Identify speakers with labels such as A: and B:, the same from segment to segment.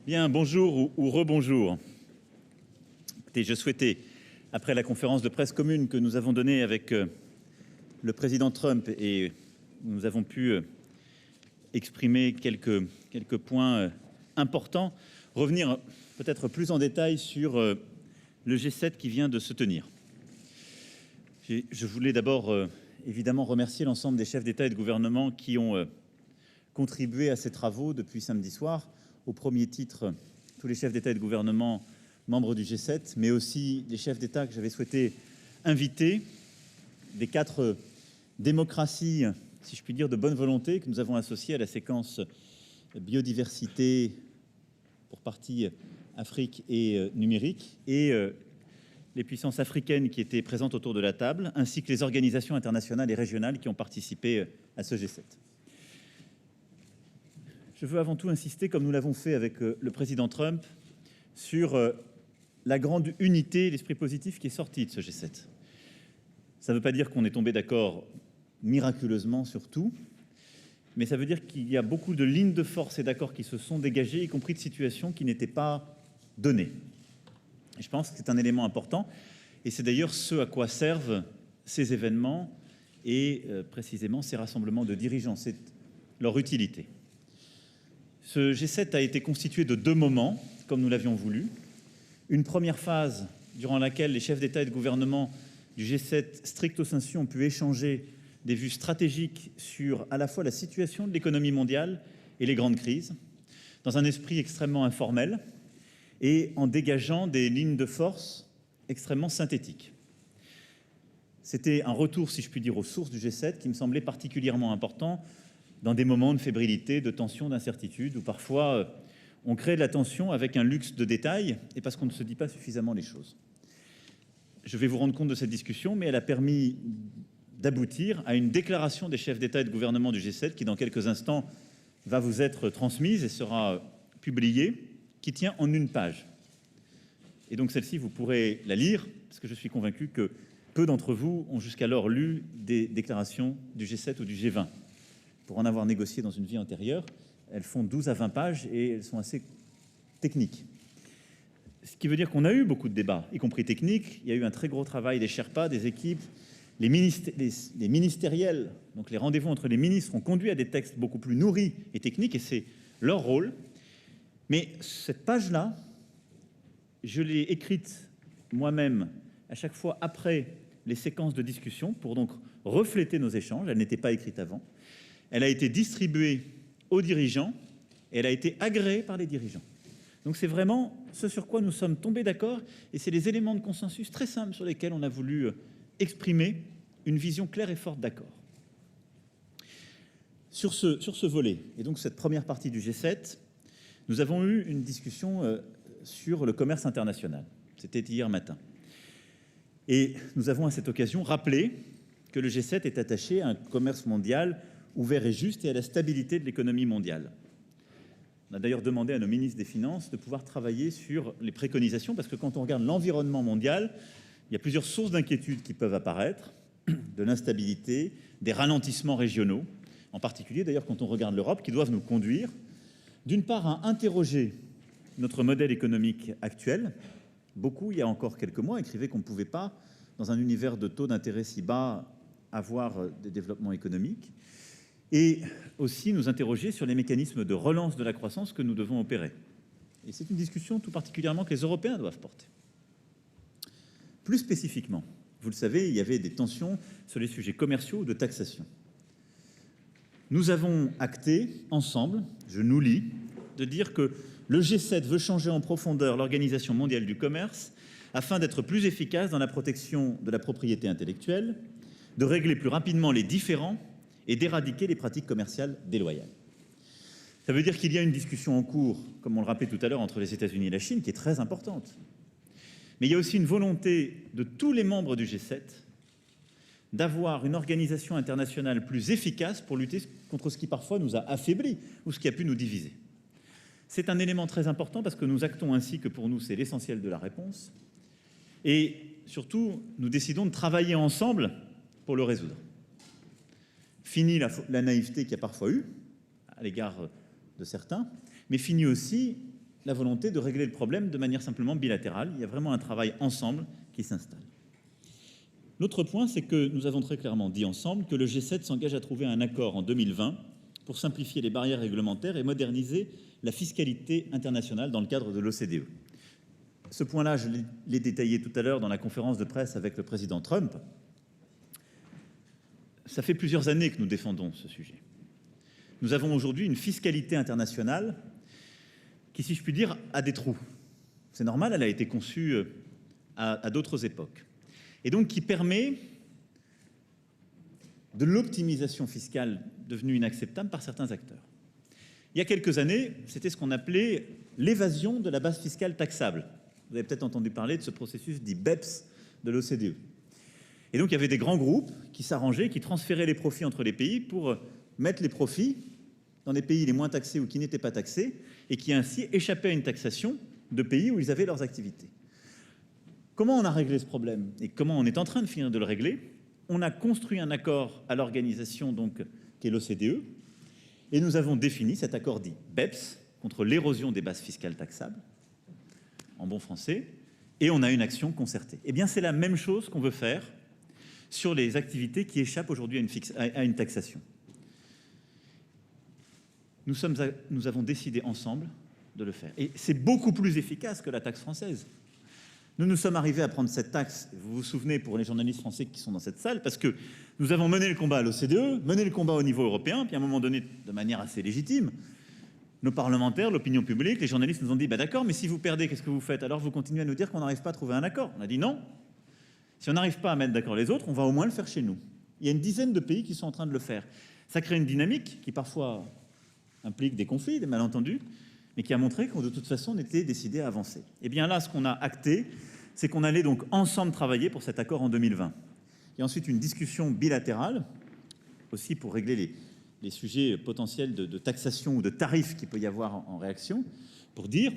A: Bien, bonjour ou rebonjour. Écoutez, je souhaitais, après la conférence de presse commune que nous avons donnée avec le président Trump et nous avons pu exprimer quelques points importants, revenir peut-être plus en détail sur le G7 qui vient de se tenir. Je voulais d'abord évidemment remercier l'ensemble des chefs d'État et de gouvernement qui ont contribué à ces travaux depuis samedi soir. Au premier titre, tous les chefs d'État et de gouvernement membres du G7, mais aussi les chefs d'État que j'avais souhaité inviter, des 4 démocraties, si je puis dire, de bonne volonté que nous avons associées à la séquence biodiversité, pour partie Afrique et numérique, et les puissances africaines qui étaient présentes autour de la table, ainsi que les organisations internationales et régionales qui ont participé à ce G7. Je veux avant tout insister, comme nous l'avons fait avec le président Trump, sur la grande unité, l'esprit positif qui est sorti de ce G7. Ça ne veut pas dire qu'on est tombé d'accord miraculeusement sur tout, mais ça veut dire qu'il y a beaucoup de lignes de force et d'accords qui se sont dégagées, y compris de situations qui n'étaient pas données. Et je pense que c'est un élément important, et c'est d'ailleurs ce à quoi servent ces événements et précisément ces rassemblements de dirigeants, c'est leur utilité. Ce G7 a été constitué de 2 moments, comme nous l'avions voulu. Une première phase durant laquelle les chefs d'État et de gouvernement du G7 stricto sensu ont pu échanger des vues stratégiques sur à la fois la situation de l'économie mondiale et les grandes crises, dans un esprit extrêmement informel et en dégageant des lignes de force extrêmement synthétiques. C'était un retour, si je puis dire, aux sources du G7 qui me semblait particulièrement important dans des moments de fébrilité, de tension, d'incertitude, où parfois on crée de la tension avec un luxe de détails et parce qu'on ne se dit pas suffisamment les choses. Je vais vous rendre compte de cette discussion, mais elle a permis d'aboutir à une déclaration des chefs d'État et de gouvernement du G7 qui, dans quelques instants, va vous être transmise et sera publiée, qui tient en 1 page. Et donc celle-ci, vous pourrez la lire, parce que je suis convaincu que peu d'entre vous ont jusqu'alors lu des déclarations du G7 ou du G20. Pour en avoir négocié dans une vie antérieure, elles font 12 à 20 pages et elles sont assez techniques. Ce qui veut dire qu'on a eu beaucoup de débats, y compris techniques. Il y a eu un très gros travail des Sherpas, des équipes, les ministériels, donc les rendez-vous entre les ministres ont conduit à des textes beaucoup plus nourris et techniques, et c'est leur rôle. Mais cette page-là, je l'ai écrite moi-même à chaque fois après les séquences de discussion pour donc refléter nos échanges. Elle n'était pas écrite avant. Elle a été distribuée aux dirigeants et elle a été agréée par les dirigeants. Donc c'est vraiment ce sur quoi nous sommes tombés d'accord et c'est les éléments de consensus très simples sur lesquels on a voulu exprimer une vision claire et forte d'accord. Sur ce volet, et donc cette première partie du G7, nous avons eu une discussion sur le commerce international. C'était hier matin. Et nous avons à cette occasion rappelé que le G7 est attaché à un commerce mondial ouvert et juste et à la stabilité de l'économie mondiale. On a d'ailleurs demandé à nos ministres des Finances de pouvoir travailler sur les préconisations, parce que quand on regarde l'environnement mondial, il y a plusieurs sources d'inquiétude qui peuvent apparaître, de l'instabilité, des ralentissements régionaux, en particulier d'ailleurs quand on regarde l'Europe, qui doivent nous conduire, d'une part, à interroger notre modèle économique actuel. Beaucoup, il y a encore quelques mois, écrivaient qu'on ne pouvait pas, dans un univers de taux d'intérêt si bas, avoir des développements économiques. Et aussi nous interroger sur les mécanismes de relance de la croissance que nous devons opérer. Et c'est une discussion tout particulièrement que les Européens doivent porter. Plus spécifiquement, vous le savez, il y avait des tensions sur les sujets commerciaux ou de taxation. Nous avons acté ensemble, je nous lis, de dire que le G7 veut changer en profondeur l'Organisation mondiale du commerce afin d'être plus efficace dans la protection de la propriété intellectuelle, de régler plus rapidement les différends et d'éradiquer les pratiques commerciales déloyales. Ça veut dire qu'il y a une discussion en cours, comme on le rappelait tout à l'heure, entre les États-Unis et la Chine, qui est très importante. Mais il y a aussi une volonté de tous les membres du G7 d'avoir une organisation internationale plus efficace pour lutter contre ce qui parfois nous a affaiblis ou ce qui a pu nous diviser. C'est un élément très important parce que nous actons ainsi que pour nous c'est l'essentiel de la réponse et surtout nous décidons de travailler ensemble pour le résoudre. Fini la naïveté qu'il y a parfois eu à l'égard de certains, mais fini aussi la volonté de régler le problème de manière simplement bilatérale. Il y a vraiment un travail ensemble qui s'installe. L'autre point, c'est que nous avons très clairement dit ensemble que le G7 s'engage à trouver un accord en 2020 pour simplifier les barrières réglementaires et moderniser la fiscalité internationale dans le cadre de l'OCDE. Ce point-là, je l'ai détaillé tout à l'heure dans la conférence de presse avec le président Trump. Ça fait plusieurs années que nous défendons ce sujet. Nous avons aujourd'hui une fiscalité internationale qui, si je puis dire, a des trous. C'est normal, elle a été conçue à d'autres époques. Et donc qui permet de l'optimisation fiscale devenue inacceptable par certains acteurs. Il y a quelques années, c'était ce qu'on appelait l'évasion de la base fiscale taxable. Vous avez peut-être entendu parler de ce processus dit BEPS de l'OCDE. Et donc il y avait des grands groupes qui s'arrangeaient, qui transféraient les profits entre les pays pour mettre les profits dans des pays les moins taxés ou qui n'étaient pas taxés, et qui ainsi échappaient à une taxation de pays où ils avaient leurs activités. Comment on a réglé ce problème et comment on est en train de finir de le régler? On a construit un accord à l'organisation donc qui est l'OCDE, et nous avons défini cet accord dit BEPS contre l'érosion des bases fiscales taxables, en bon français, et on a une action concertée. Eh bien, c'est la même chose qu'on veut faire sur les activités qui échappent aujourd'hui à une taxation. Nous avons décidé ensemble de le faire. Et c'est beaucoup plus efficace que la taxe française. Nous nous sommes arrivés à prendre cette taxe, vous vous souvenez pour les journalistes français qui sont dans cette salle, parce que nous avons mené le combat à l'OCDE, mené le combat au niveau européen, puis à un moment donné, de manière assez légitime, nos parlementaires, l'opinion publique, les journalistes nous ont dit « d'accord, mais si vous perdez, qu'est-ce que vous faites? Alors vous continuez à nous dire qu'on n'arrive pas à trouver un accord ». On a dit non. Si on n'arrive pas à mettre d'accord les autres, on va au moins le faire chez nous. Il y a une dizaine de pays qui sont en train de le faire. Ça crée une dynamique qui parfois implique des conflits, des malentendus, mais qui a montré qu'on de toute façon on était décidé à avancer. Et bien là, ce qu'on a acté, c'est qu'on allait donc ensemble travailler pour cet accord en 2020. Il y a ensuite une discussion bilatérale, aussi pour régler les sujets potentiels de taxation ou de tarifs qu'il peut y avoir en réaction, pour dire,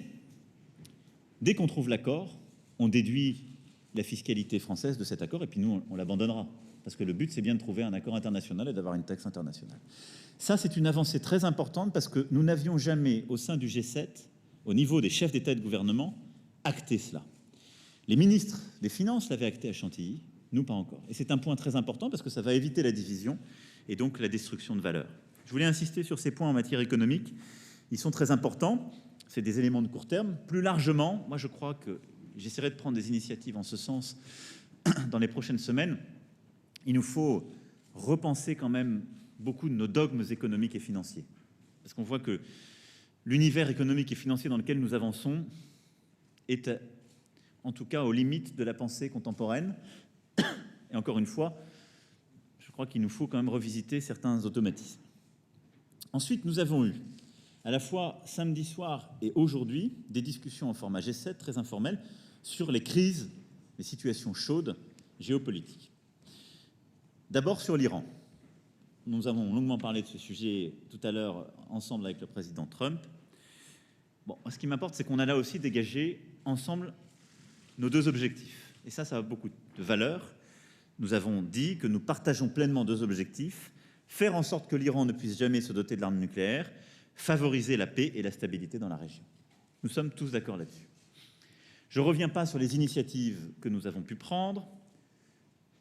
A: dès qu'on trouve l'accord, on déduit la fiscalité française de cet accord, et puis nous, on l'abandonnera. Parce que le but, c'est bien de trouver un accord international et d'avoir une taxe internationale. Ça, c'est une avancée très importante parce que nous n'avions jamais, au sein du G7, au niveau des chefs d'État et de gouvernement, acté cela. Les ministres des Finances l'avaient acté à Chantilly, nous pas encore. Et c'est un point très important parce que ça va éviter la division et donc la destruction de valeur. Je voulais insister sur ces points en matière économique. Ils sont très importants. C'est des éléments de court terme. Plus largement, moi je crois que j'essaierai de prendre des initiatives en ce sens dans les prochaines semaines. Il nous faut repenser quand même beaucoup de nos dogmes économiques et financiers. Parce qu'on voit que l'univers économique et financier dans lequel nous avançons est en tout cas aux limites de la pensée contemporaine. Et encore une fois, je crois qu'il nous faut quand même revisiter certains automatismes. Ensuite, nous avons eu, à la fois samedi soir et aujourd'hui, des discussions en format G7 très informelles sur les crises, les situations chaudes géopolitiques. D'abord sur l'Iran. Nous avons longuement parlé de ce sujet tout à l'heure ensemble avec le président Trump. Bon, ce qui m'importe, c'est qu'on a là aussi dégagé ensemble nos deux objectifs. Et ça a beaucoup de valeur. Nous avons dit que nous partageons pleinement deux objectifs: faire en sorte que l'Iran ne puisse jamais se doter de l'arme nucléaire, favoriser la paix et la stabilité dans la région. Nous sommes tous d'accord là-dessus. Je ne reviens pas sur les initiatives que nous avons pu prendre,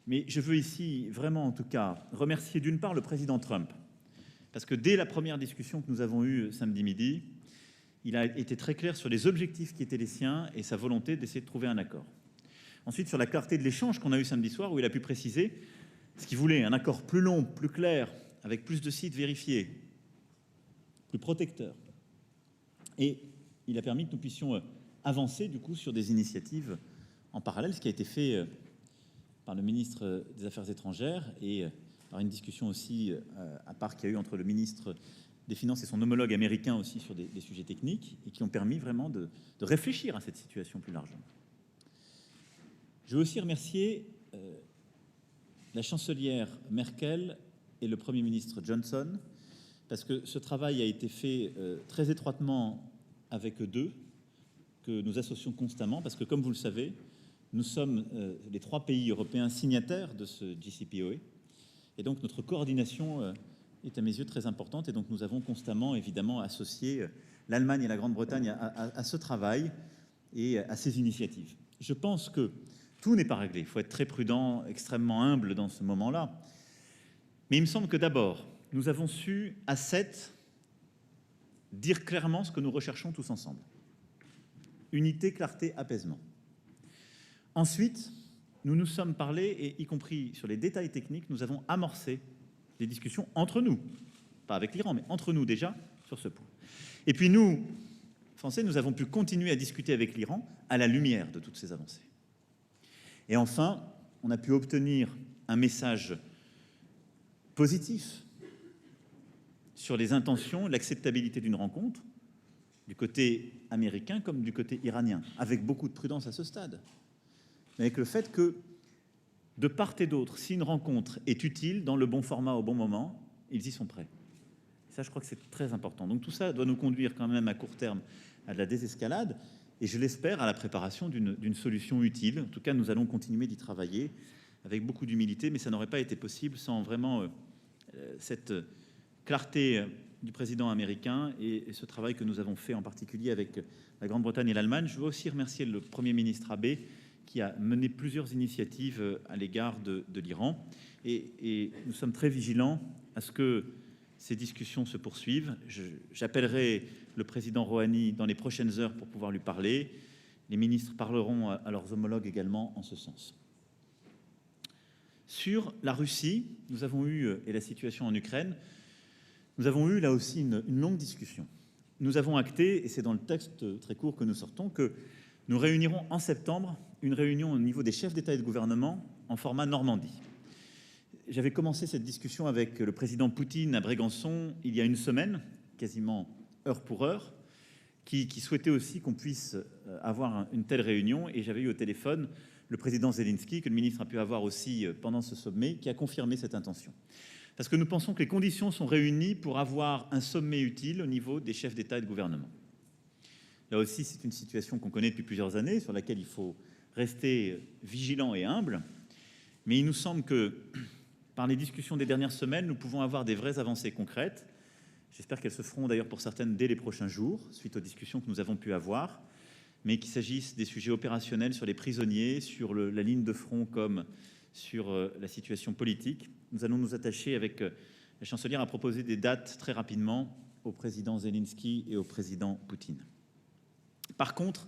A: mais je veux ici vraiment, en tout cas, remercier d'une part le président Trump, parce que dès la première discussion que nous avons eue samedi midi, il a été très clair sur les objectifs qui étaient les siens et sa volonté d'essayer de trouver un accord. Ensuite, sur la clarté de l'échange qu'on a eu samedi soir, où il a pu préciser ce qu'il voulait, un accord plus long, plus clair, avec plus de sites vérifiés, plus protecteur. Et il a permis que nous puissions avancer, du coup, sur des initiatives en parallèle, ce qui a été fait par le ministre des Affaires étrangères et par une discussion aussi à part qu'il y a eu entre le ministre des Finances et son homologue américain aussi sur des sujets techniques et qui ont permis vraiment de réfléchir à cette situation plus largement. Je veux aussi remercier la chancelière Merkel et le Premier ministre Johnson, parce que ce travail a été fait très étroitement avec eux deux, que nous associons constamment, parce que comme vous le savez, nous sommes les 3 pays européens signataires de ce JCPOA, et donc notre coordination est à mes yeux très importante, et donc nous avons constamment évidemment associé l'Allemagne et la Grande-Bretagne à ce travail et à ces initiatives. Je pense que tout n'est pas réglé. Il faut être très prudent, extrêmement humble dans ce moment-là. Mais il me semble que d'abord, nous avons su à 7 dire clairement ce que nous recherchons tous ensemble. Unité, clarté, apaisement. Ensuite, nous nous sommes parlé, et y compris sur les détails techniques, nous avons amorcé des discussions entre nous, pas avec l'Iran, mais entre nous déjà, sur ce point. Et puis nous, Français, nous avons pu continuer à discuter avec l'Iran à la lumière de toutes ces avancées. Et enfin, on a pu obtenir un message positif sur les intentions, l'acceptabilité d'une rencontre, du côté américain comme du côté iranien, avec beaucoup de prudence à ce stade. Mais avec le fait que, de part et d'autre, si une rencontre est utile, dans le bon format, au bon moment, ils y sont prêts. Ça, je crois que c'est très important. Donc tout ça doit nous conduire quand même à court terme à de la désescalade, et je l'espère à la préparation d'une solution utile. En tout cas, nous allons continuer d'y travailler avec beaucoup d'humilité, mais ça n'aurait pas été possible sans vraiment cette clarté du président américain et ce travail que nous avons fait en particulier avec la Grande-Bretagne et l'Allemagne. Je veux aussi remercier le Premier ministre Abe qui a mené plusieurs initiatives à l'égard de l'Iran. Et nous sommes très vigilants à ce que ces discussions se poursuivent. J'appellerai le président Rouhani dans les prochaines heures pour pouvoir lui parler. Les ministres parleront à leurs homologues également en ce sens. Sur la Russie, nous avons eu, et la situation en Ukraine, nous avons eu là aussi une longue discussion. Nous avons acté, et c'est dans le texte très court que nous sortons, que nous réunirons en septembre une réunion au niveau des chefs d'État et de gouvernement en format Normandie. J'avais commencé cette discussion avec le président Poutine à Brégançon il y a une semaine, quasiment heure pour heure, qui souhaitait aussi qu'on puisse avoir une telle réunion. Et j'avais eu au téléphone le président Zelensky, que le ministre a pu avoir aussi pendant ce sommet, qui a confirmé cette intention. Parce que nous pensons que les conditions sont réunies pour avoir un sommet utile au niveau des chefs d'État et de gouvernement. Là aussi, c'est une situation qu'on connaît depuis plusieurs années, sur laquelle il faut rester vigilant et humble. Mais il nous semble que, par les discussions des dernières semaines, nous pouvons avoir des vraies avancées concrètes. J'espère qu'elles se feront d'ailleurs pour certaines dès les prochains jours, suite aux discussions que nous avons pu avoir, mais qu'il s'agisse des sujets opérationnels sur les prisonniers, sur la ligne de front comme sur la situation politique. Nous allons nous attacher avec la chancelière à proposer des dates très rapidement au président Zelensky et au président Poutine. Par contre,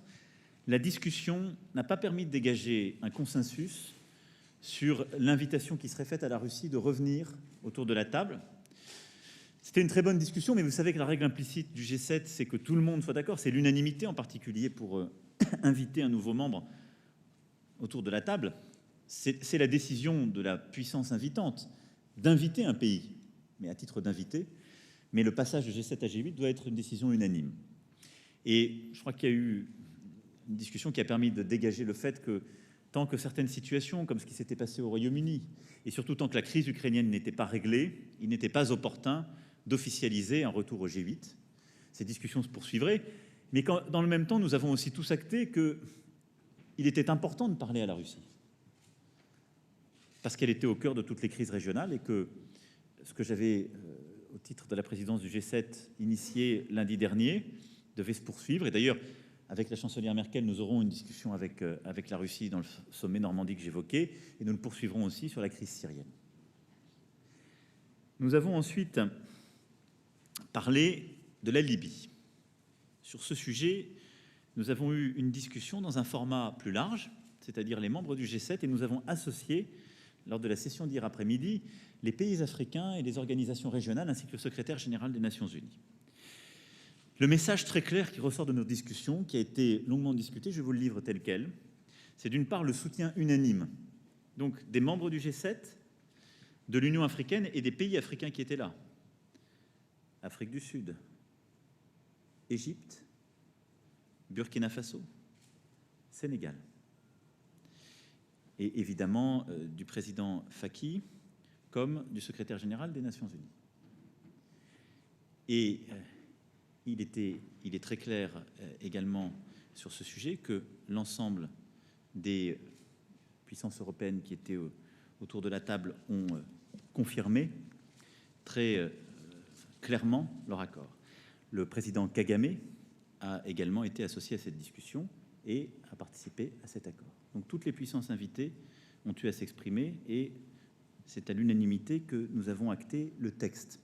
A: la discussion n'a pas permis de dégager un consensus sur l'invitation qui serait faite à la Russie de revenir autour de la table. C'était une très bonne discussion, mais vous savez que la règle implicite du G7, c'est que tout le monde soit d'accord. C'est l'unanimité en particulier pour inviter un nouveau membre autour de la table. C'est la décision de la puissance invitante d'inviter un pays, mais à titre d'invité. Mais le passage de G7 à G8 doit être une décision unanime. Et je crois qu'il y a eu une discussion qui a permis de dégager le fait que tant que certaines situations, comme ce qui s'était passé au Royaume-Uni, et surtout tant que la crise ukrainienne n'était pas réglée, il n'était pas opportun d'officialiser un retour au G8. Ces discussions se poursuivraient, mais dans le même temps, nous avons aussi tous acté qu'il était important de parler à la Russie, parce qu'elle était au cœur de toutes les crises régionales, et que ce que j'avais, au titre de la présidence du G7, initié lundi dernier, devait se poursuivre. Et d'ailleurs, avec la chancelière Merkel, nous aurons une discussion avec la Russie dans le sommet Normandie que j'évoquais, et nous le poursuivrons aussi sur la crise syrienne. Nous avons ensuite parlé de la Libye. Sur ce sujet, nous avons eu une discussion dans un format plus large, c'est-à-dire les membres du G7, et nous avons associé, lors de la session d'hier après-midi, les pays africains et les organisations régionales, ainsi que le secrétaire général des Nations Unies. Le message très clair qui ressort de nos discussions, qui a été longuement discuté, je vous le livre tel quel, c'est d'une part le soutien unanime donc des membres du G7, de l'Union africaine et des pays africains qui étaient là. Afrique du Sud, Égypte, Burkina Faso, Sénégal. Et évidemment du président Faki comme du secrétaire général des Nations Unies. Et il est très clair également sur ce sujet que l'ensemble des puissances européennes qui étaient autour de la table ont confirmé très clairement leur accord. Le président Kagame a également été associé à cette discussion et a participé à cet accord. Donc toutes les puissances invitées ont eu à s'exprimer et c'est à l'unanimité que nous avons acté le texte.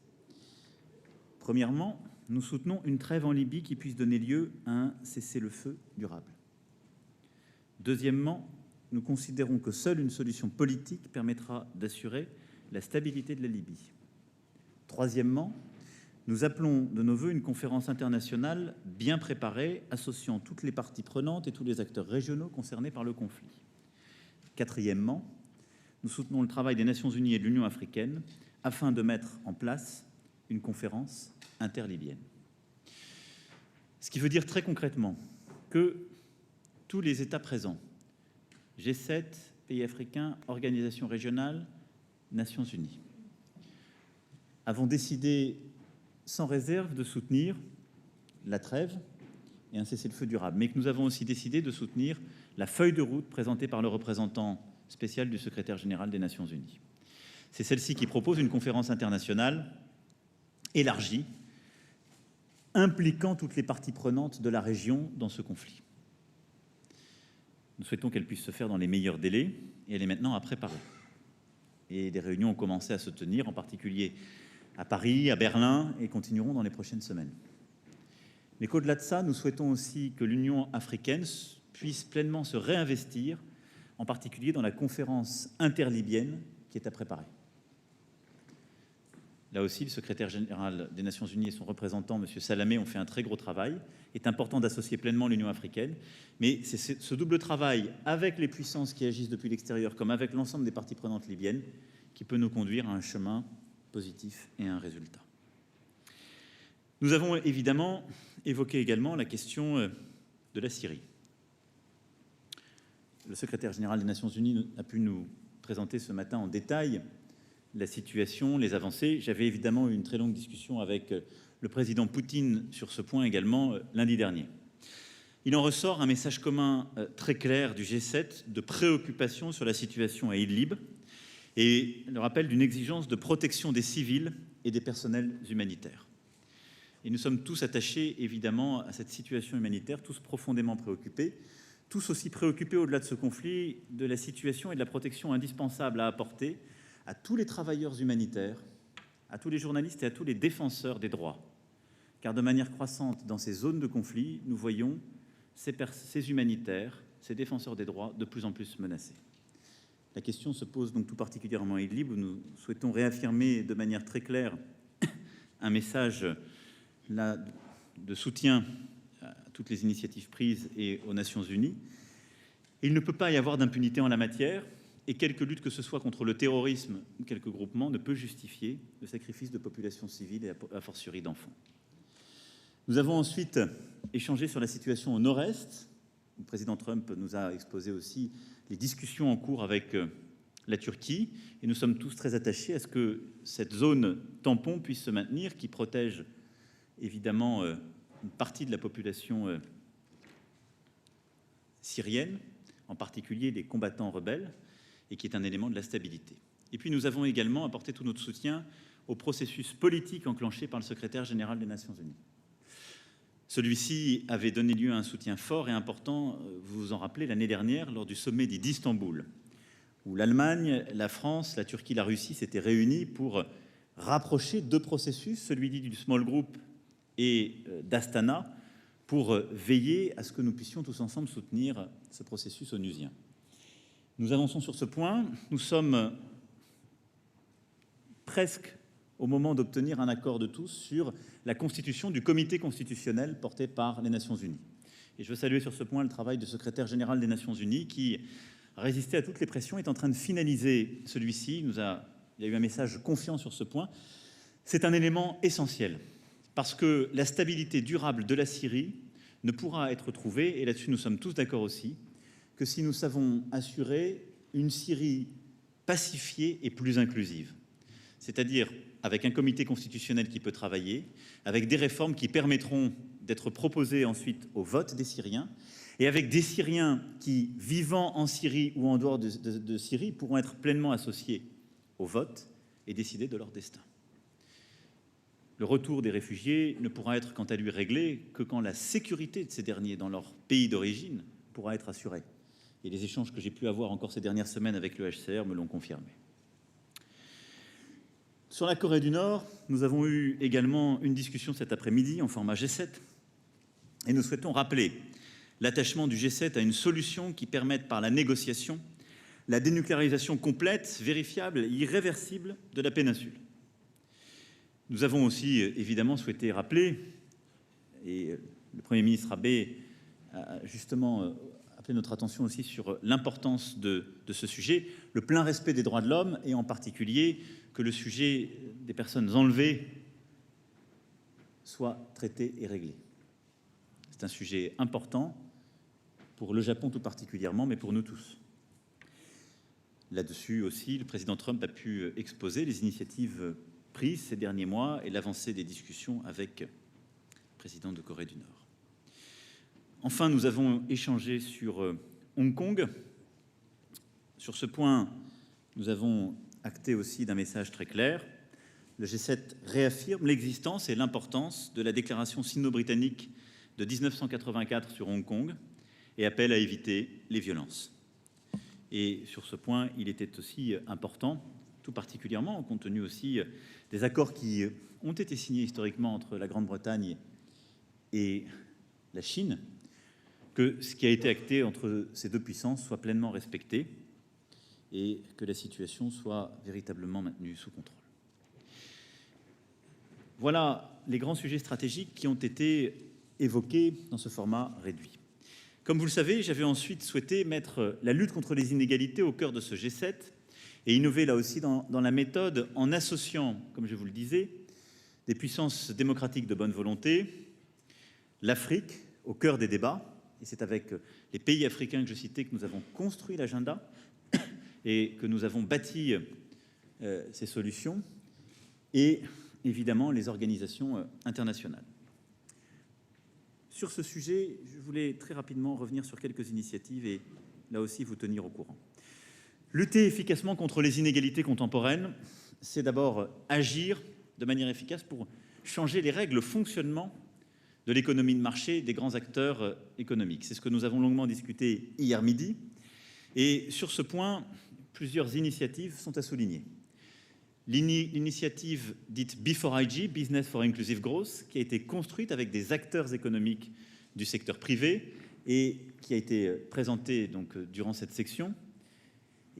A: Premièrement, nous soutenons une trêve en Libye qui puisse donner lieu à un cessez-le-feu durable. Deuxièmement, nous considérons que seule une solution politique permettra d'assurer la stabilité de la Libye. Troisièmement, nous appelons de nos voeux une conférence internationale bien préparée, associant toutes les parties prenantes et tous les acteurs régionaux concernés par le conflit. Quatrièmement, nous soutenons le travail des Nations Unies et de l'Union africaine afin de mettre en place une conférence interlibyenne. Ce qui veut dire très concrètement que tous les États présents, G7, pays africains, organisations régionales, Nations Unies, avons décidé sans réserve de soutenir la trêve et un cessez-le-feu durable, mais que nous avons aussi décidé de soutenir la feuille de route présentée par le représentant spécial du secrétaire général des Nations Unies. C'est celle-ci qui propose une conférence internationale élargie, impliquant toutes les parties prenantes de la région dans ce conflit. Nous souhaitons qu'elle puisse se faire dans les meilleurs délais, et elle est maintenant à préparer. Et des réunions ont commencé à se tenir, en particulier à Paris, à Berlin, et continueront dans les prochaines semaines. Mais qu'au-delà de ça, nous souhaitons aussi que l'Union africaine puisse pleinement se réinvestir, en particulier dans la conférence interlibyenne qui est à préparer. Là aussi, le secrétaire général des Nations Unies et son représentant, M. Salamé, ont fait un très gros travail. Il est important d'associer pleinement l'Union africaine, mais c'est ce double travail avec les puissances qui agissent depuis l'extérieur, comme avec l'ensemble des parties prenantes libyennes, qui peut nous conduire à un chemin positif et à un résultat. Nous avons évidemment évoqué également la question de la Syrie. Le secrétaire général des Nations Unies a pu nous présenter ce matin en détail la situation, les avancées. J'avais évidemment eu une très longue discussion avec le président Poutine sur ce point également lundi dernier. Il en ressort un message commun très clair du G7 de préoccupation sur la situation à Idlib et le rappel d'une exigence de protection des civils et des personnels humanitaires. Et nous sommes tous attachés évidemment à cette situation humanitaire, tous profondément préoccupés, tous aussi préoccupés au-delà de ce conflit de la situation et de la protection indispensable à apporter à tous les travailleurs humanitaires, à tous les journalistes et à tous les défenseurs des droits. Car de manière croissante, dans ces zones de conflit, nous voyons ces humanitaires, ces défenseurs des droits de plus en plus menacés. La question se pose donc tout particulièrement à Idlib, où nous souhaitons réaffirmer de manière très claire un message là, de soutien à toutes les initiatives prises et aux Nations Unies. Il ne peut pas y avoir d'impunité en la matière, et quelque lutte que ce soit contre le terrorisme ou quelques groupements ne peut justifier le sacrifice de populations civiles et a fortiori d'enfants. Nous avons ensuite échangé sur la situation au nord-est. Le président Trump nous a exposé aussi les discussions en cours avec la Turquie, et nous sommes tous très attachés à ce que cette zone tampon puisse se maintenir, qui protège évidemment une partie de la population syrienne, en particulier les combattants rebelles, et qui est un élément de la stabilité. Et puis nous avons également apporté tout notre soutien au processus politique enclenché par le secrétaire général des Nations Unies. Celui-ci avait donné lieu à un soutien fort et important, vous vous en rappelez, l'année dernière, lors du sommet d'Istanbul, où l'Allemagne, la France, la Turquie, la Russie s'étaient réunis pour rapprocher deux processus, celui dit du Small Group et d'Astana, pour veiller à ce que nous puissions tous ensemble soutenir ce processus onusien. Nous avançons sur ce point. Nous sommes presque au moment d'obtenir un accord de tous sur la constitution du comité constitutionnel porté par les Nations Unies. Et je veux saluer sur ce point le travail du secrétaire général des Nations Unies qui a résisté à toutes les pressions, est en train de finaliser celui-ci. Il y a eu un message confiant sur ce point. C'est un élément essentiel parce que la stabilité durable de la Syrie ne pourra être trouvée, et là-dessus nous sommes tous d'accord aussi, que si nous savons assurer une Syrie pacifiée et plus inclusive, c'est-à-dire avec un comité constitutionnel qui peut travailler, avec des réformes qui permettront d'être proposées ensuite au vote des Syriens, et avec des Syriens qui, vivant en Syrie ou en dehors de Syrie, pourront être pleinement associés au vote et décider de leur destin. le retour des réfugiés ne pourra être quant à lui réglé que quand la sécurité de ces derniers dans leur pays d'origine pourra être assurée. Et les échanges que j'ai pu avoir encore ces dernières semaines avec le HCR me l'ont confirmé. Sur la Corée du Nord, nous avons eu également une discussion cet après-midi en format G7 et nous souhaitons rappeler l'attachement du G7 à une solution qui permette par la négociation la dénucléarisation complète, vérifiable et irréversible de la péninsule. Nous avons aussi évidemment souhaité rappeler, et le Premier ministre Abe a justement appelé notre attention aussi sur l'importance de ce sujet, le plein respect des droits de l'homme et en particulier que le sujet des personnes enlevées soit traité et réglé. C'est un sujet important pour le Japon tout particulièrement, mais pour nous tous. Là-dessus aussi, le président Trump a pu exposer les initiatives prises ces derniers mois et l'avancée des discussions avec le président de Corée du Nord. Enfin, nous avons échangé sur Hong Kong. Sur ce point, nous avons acté aussi d'un message très clair. Le G7 réaffirme l'existence et l'importance de la déclaration sino-britannique de 1984 sur Hong Kong et appelle à éviter les violences. Et sur ce point, il était aussi important, tout particulièrement compte tenu aussi des accords qui ont été signés historiquement entre la Grande-Bretagne et la Chine, que ce qui a été acté entre ces deux puissances soit pleinement respecté et que la situation soit véritablement maintenue sous contrôle. Voilà les grands sujets stratégiques qui ont été évoqués dans ce format réduit. Comme vous le savez, j'avais ensuite souhaité mettre la lutte contre les inégalités au cœur de ce G7 et innover là aussi dans la méthode en associant, comme je vous le disais, des puissances démocratiques de bonne volonté, l'Afrique au cœur des débats, et c'est avec les pays africains que je citais que nous avons construit l'agenda et que nous avons bâti ces solutions, et évidemment les organisations internationales. Sur ce sujet, je voulais très rapidement revenir sur quelques initiatives et là aussi vous tenir au courant. Lutter efficacement contre les inégalités contemporaines, c'est d'abord agir de manière efficace pour changer les règles, le fonctionnement de l'économie de marché des grands acteurs économiques. C'est ce que nous avons longuement discuté hier midi. Et sur ce point, plusieurs initiatives sont à souligner. L'initiative dite B4IG, Business for Inclusive Growth, qui a été construite avec des acteurs économiques du secteur privé et qui a été présentée donc durant cette section,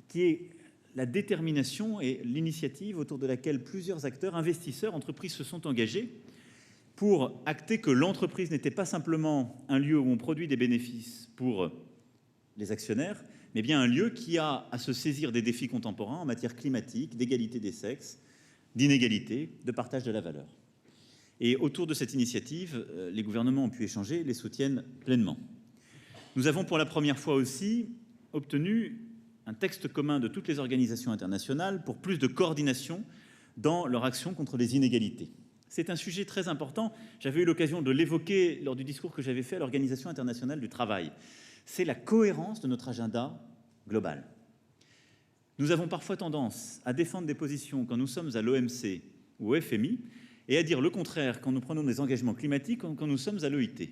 A: qui est la détermination et l'initiative autour de laquelle plusieurs acteurs, investisseurs, entreprises se sont engagés pour acter que l'entreprise n'était pas simplement un lieu où on produit des bénéfices pour les actionnaires, mais bien un lieu qui a à se saisir des défis contemporains en matière climatique, d'égalité des sexes, d'inégalité, de partage de la valeur. Et autour de cette initiative, les gouvernements ont pu échanger, les soutiennent pleinement. Nous avons pour la première fois aussi obtenu un texte commun de toutes les organisations internationales pour plus de coordination dans leur action contre les inégalités. C'est un sujet très important. J'avais eu l'occasion de l'évoquer lors du discours que j'avais fait à l'Organisation internationale du travail. C'est la cohérence de notre agenda global. Nous avons parfois tendance à défendre des positions quand nous sommes à l'OMC ou au FMI et à dire le contraire quand nous prenons des engagements climatiques ou quand nous sommes à l'OIT.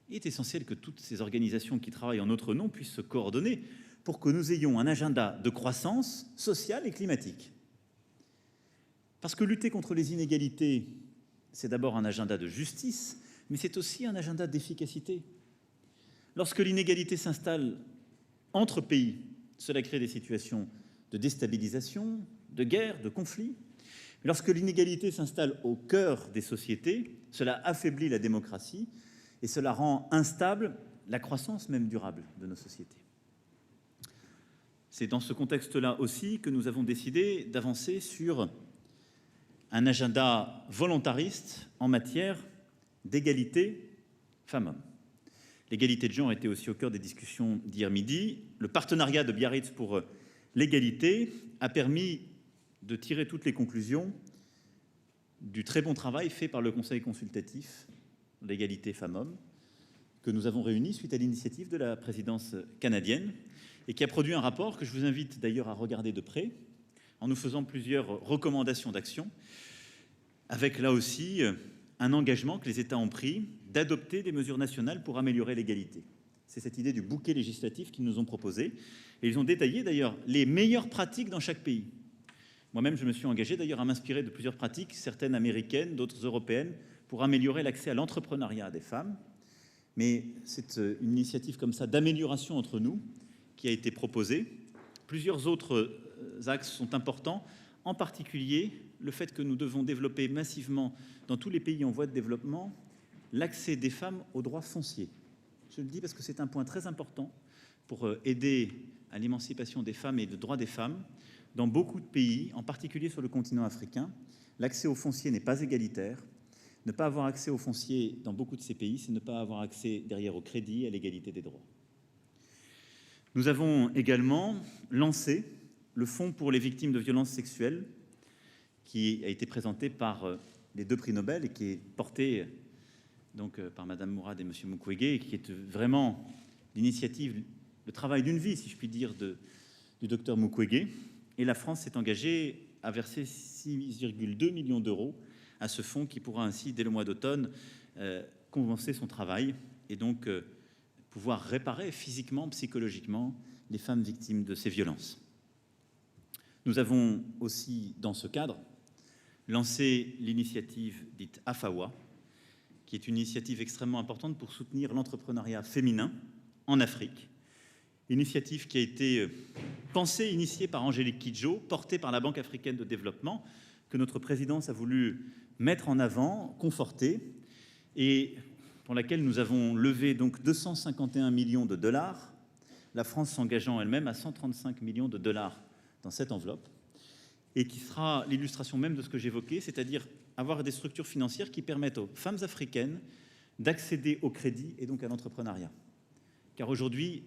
A: Il est essentiel que toutes ces organisations qui travaillent en notre nom puissent se coordonner pour que nous ayons un agenda de croissance sociale et climatique. Parce que lutter contre les inégalités, c'est d'abord un agenda de justice, mais c'est aussi un agenda d'efficacité. Lorsque l'inégalité s'installe entre pays, cela crée des situations de déstabilisation, de guerre, de conflit. Lorsque l'inégalité s'installe au cœur des sociétés, cela affaiblit la démocratie et cela rend instable la croissance même durable de nos sociétés. C'est dans ce contexte-là aussi que nous avons décidé d'avancer sur un agenda volontariste en matière d'égalité femmes-hommes. L'égalité de genre était aussi au cœur des discussions d'hier midi. Le partenariat de Biarritz pour l'égalité a permis de tirer toutes les conclusions du très bon travail fait par le Conseil consultatif de l'égalité femmes-hommes que nous avons réuni suite à l'initiative de la présidence canadienne et qui a produit un rapport que je vous invite d'ailleurs à regarder de près en nous faisant plusieurs recommandations d'action avec là aussi un engagement que les États ont pris d'adopter des mesures nationales pour améliorer l'égalité. C'est cette idée du bouquet législatif qu'ils nous ont proposé. Et ils ont détaillé d'ailleurs les meilleures pratiques dans chaque pays. Moi-même, je me suis engagé d'ailleurs à m'inspirer de plusieurs pratiques, certaines américaines, d'autres européennes, pour améliorer l'accès à l'entrepreneuriat des femmes. Mais c'est une initiative comme ça d'amélioration entre nous qui a été proposée. Plusieurs autres axes sont importants, en particulier le fait que nous devons développer massivement dans tous les pays en voie de développement l'accès des femmes aux droits fonciers. Je le dis parce que c'est un point très important pour aider à l'émancipation des femmes et le droit des femmes. Dans beaucoup de pays, en particulier sur le continent africain, l'accès au foncier n'est pas égalitaire. Ne pas avoir accès au foncier dans beaucoup de ces pays, c'est ne pas avoir accès derrière au crédit et à l'égalité des droits. Nous avons également lancé le Fonds pour les victimes de violences sexuelles, qui a été présenté par les 2 prix Nobel et qui est porté donc par Madame Mourad et Monsieur Mukwege, et qui est vraiment l'initiative, le travail d'une vie, si je puis dire, du docteur Mukwege. Et la France s'est engagée à verser 6,2 millions d'euros à ce fonds qui pourra ainsi, dès le mois d'automne, commencer son travail et donc pouvoir réparer physiquement, psychologiquement les femmes victimes de ces violences. Nous avons aussi, dans ce cadre, lancé l'initiative dite AFAWA, qui est une initiative extrêmement importante pour soutenir l'entrepreneuriat féminin en Afrique. Initiative qui a été pensée, initiée par Angélique Kidjo, portée par la Banque africaine de développement, que notre présidence a voulu mettre en avant, conforter, et pour laquelle nous avons levé donc 251 millions de dollars, la France s'engageant elle-même à 135 millions de dollars dans cette enveloppe, et qui sera l'illustration même de ce que j'évoquais, c'est-à-dire avoir des structures financières qui permettent aux femmes africaines d'accéder au crédit et donc à l'entrepreneuriat. Car aujourd'hui,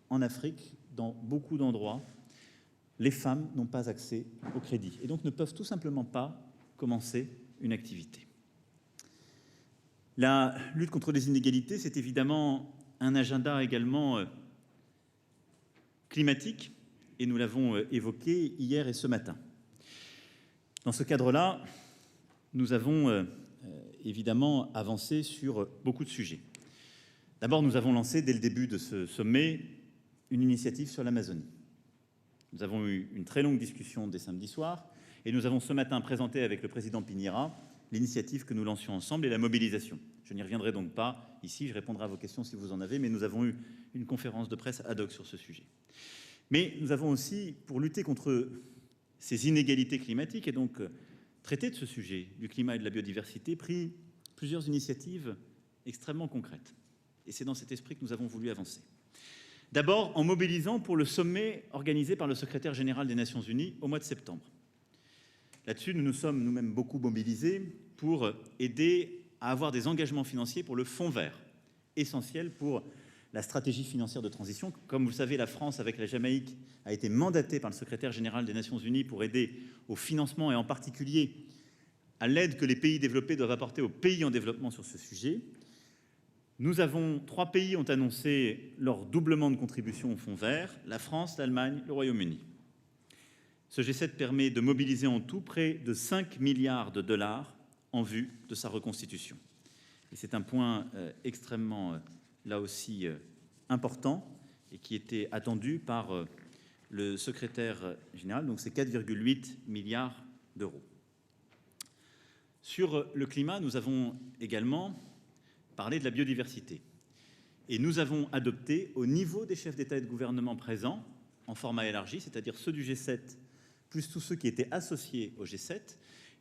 A: en Afrique, dans beaucoup d'endroits, les femmes n'ont pas accès au crédit et donc ne peuvent tout simplement pas commencer une activité. La lutte contre les inégalités, c'est évidemment un agenda également climatique, et nous l'avons évoqué hier et ce matin. Dans ce cadre-là, nous avons évidemment avancé sur beaucoup de sujets. D'abord, nous avons lancé dès le début de ce sommet une initiative sur l'Amazonie. Nous avons eu une très longue discussion dès samedi soir et nous avons ce matin présenté avec le président Piñera l'initiative que nous lancions ensemble et la mobilisation. Je n'y reviendrai donc pas ici, je répondrai à vos questions si vous en avez, mais nous avons eu une conférence de presse ad hoc sur ce sujet. Mais nous avons aussi, pour lutter contre ces inégalités climatiques et donc traiter de ce sujet du climat et de la biodiversité, pris plusieurs initiatives extrêmement concrètes. Et c'est dans cet esprit que nous avons voulu avancer. D'abord, en mobilisant pour le sommet organisé par le secrétaire général des Nations Unies au mois de septembre. Là-dessus, nous nous sommes nous-mêmes beaucoup mobilisés pour aider à avoir des engagements financiers pour le Fonds vert, essentiel pour la stratégie financière de transition. Comme vous le savez, la France, avec la Jamaïque, a été mandatée par le secrétaire général des Nations Unies pour aider au financement et en particulier à l'aide que les pays développés doivent apporter aux pays en développement sur ce sujet. 3 pays ont annoncé leur doublement de contribution au Fonds vert, la France, l'Allemagne, le Royaume-Uni. Ce G7 permet de mobiliser en tout près de 5 milliards de dollars en vue de sa reconstitution. Et c'est un point extrêmement, là aussi, important et qui était attendu par le secrétaire général, donc c'est 4,8 milliards d'euros. Sur le climat, nous avons également parlé de la biodiversité. Et nous avons adopté, au niveau des chefs d'État et de gouvernement présents, en format élargi, c'est-à-dire ceux du G7, plus tous ceux qui étaient associés au G7.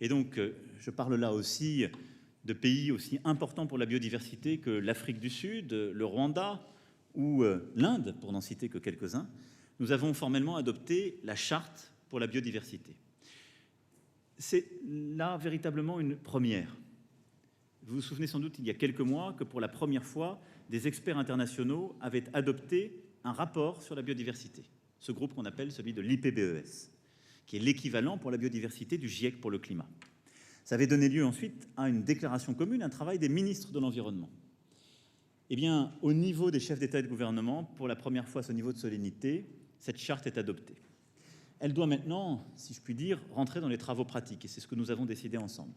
A: Et donc, je parle là aussi de pays aussi importants pour la biodiversité que l'Afrique du Sud, le Rwanda ou l'Inde, pour n'en citer que quelques-uns. Nous avons formellement adopté la charte pour la biodiversité. C'est là véritablement une première. Vous vous souvenez sans doute, il y a quelques mois, que pour la première fois, des experts internationaux avaient adopté un rapport sur la biodiversité. Ce groupe qu'on appelle celui de l'IPBES, qui est l'équivalent pour la biodiversité du GIEC pour le climat. Ça avait donné lieu ensuite à une déclaration commune, un travail des ministres de l'Environnement. Eh bien, au niveau des chefs d'État et de gouvernement, pour la première fois à ce niveau de solennité, cette charte est adoptée. Elle doit maintenant, si je puis dire, rentrer dans les travaux pratiques, et c'est ce que nous avons décidé ensemble.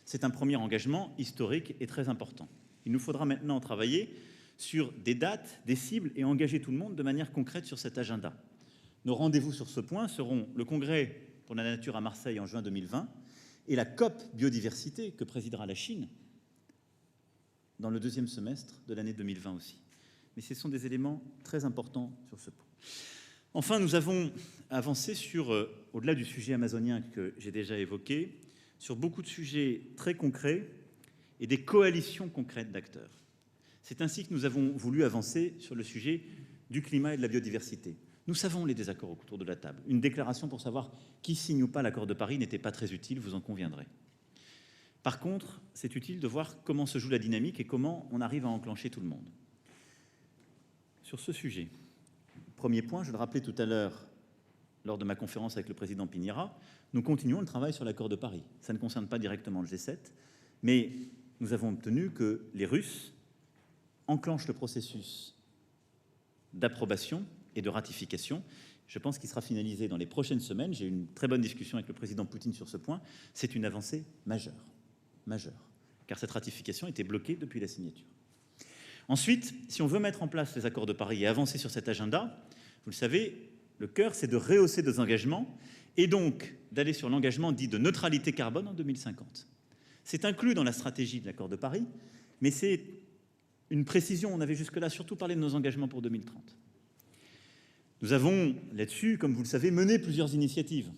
A: C'est un premier engagement historique et très important. Il nous faudra maintenant travailler sur des dates, des cibles et engager tout le monde de manière concrète sur cet agenda. Nos rendez-vous sur ce point seront le Congrès pour la nature à Marseille en juin 2020 et la COP biodiversité que présidera la Chine dans le deuxième semestre de l'année 2020 aussi. Mais ce sont des éléments très importants sur ce point. Enfin, nous avons avancé sur, au-delà du sujet amazonien que j'ai déjà évoqué, sur beaucoup de sujets très concrets et des coalitions concrètes d'acteurs. C'est ainsi que nous avons voulu avancer sur le sujet du climat et de la biodiversité. Nous savons les désaccords autour de la table. Une déclaration pour savoir qui signe ou pas l'accord de Paris n'était pas très utile, vous en conviendrez. Par contre, c'est utile de voir comment se joue la dynamique et comment on arrive à enclencher tout le monde. Sur ce sujet, premier point, je le rappelais tout à l'heure lors de ma conférence avec le président Piñera, nous continuons le travail sur l'accord de Paris. Ça ne concerne pas directement le G7, mais nous avons obtenu que les Russes enclenchent le processus d'approbation et de ratification. Je pense qu'il sera finalisé dans les prochaines semaines. J'ai eu une très bonne discussion avec le président Poutine sur ce point. C'est une avancée majeure, car cette ratification était bloquée depuis la signature. Ensuite, si on veut mettre en place les accords de Paris et avancer sur cet agenda, vous le savez, le cœur, c'est de rehausser nos engagements et donc d'aller sur l'engagement dit de neutralité carbone en 2050. C'est inclus dans la stratégie de l'accord de Paris, mais c'est une précision. On avait jusque-là surtout parlé de nos engagements pour 2030. Nous avons là-dessus, comme vous le savez, mené plusieurs initiatives.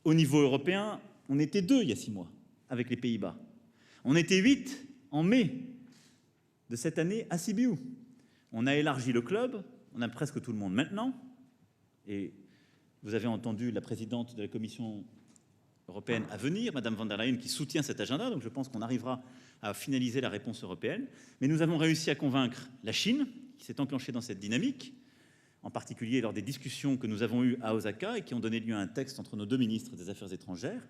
A: Au niveau européen, on était 2 il y a 6 mois, avec les Pays-Bas. On était 8 en mai de cette année à Sibiu. On a élargi le club, on a presque tout le monde maintenant. Et vous avez entendu la présidente de la Commission européenne à venir, Madame von der Leyen, qui soutient cet agenda, donc je pense qu'on arrivera à finaliser la réponse européenne. Mais nous avons réussi à convaincre la Chine, qui s'est enclenchée dans cette dynamique, en particulier lors des discussions que nous avons eues à Osaka et qui ont donné lieu à un texte entre nos 2 ministres des Affaires étrangères.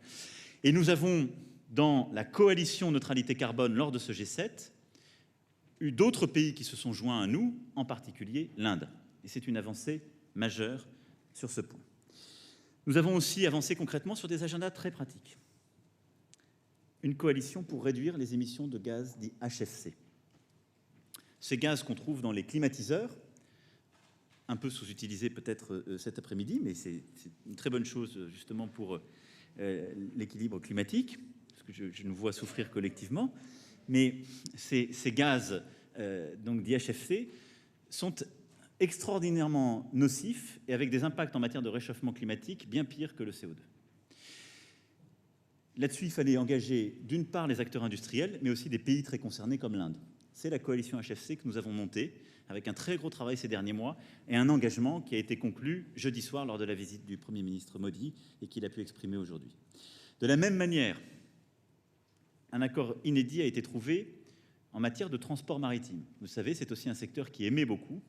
A: Et nous avons, dans la coalition neutralité carbone lors de ce G7, eu d'autres pays qui se sont joints à nous, en particulier l'Inde. Et c'est une avancée majeure sur ce point. Nous avons aussi avancé concrètement sur des agendas très pratiques. Une coalition pour réduire les émissions de gaz dits HFC. Ces gaz qu'on trouve dans les climatiseurs, un peu sous-utilisés peut-être cet après-midi, mais c'est une très bonne chose justement pour l'équilibre climatique, parce que je nous vois souffrir collectivement. Mais ces gaz, donc dits HFC, sont extraordinairement nocifs et avec des impacts en matière de réchauffement climatique bien pires que le CO2. Là-dessus, il fallait engager d'une part les acteurs industriels, mais aussi des pays très concernés comme l'Inde. C'est la coalition HFC que nous avons montée avec un très gros travail ces derniers mois et un engagement qui a été conclu jeudi soir lors de la visite du Premier ministre Modi et qu'il a pu exprimer aujourd'hui. De la même manière, un accord inédit a été trouvé en matière de transport maritime. Vous savez, c'est aussi un secteur qui émet beaucoup.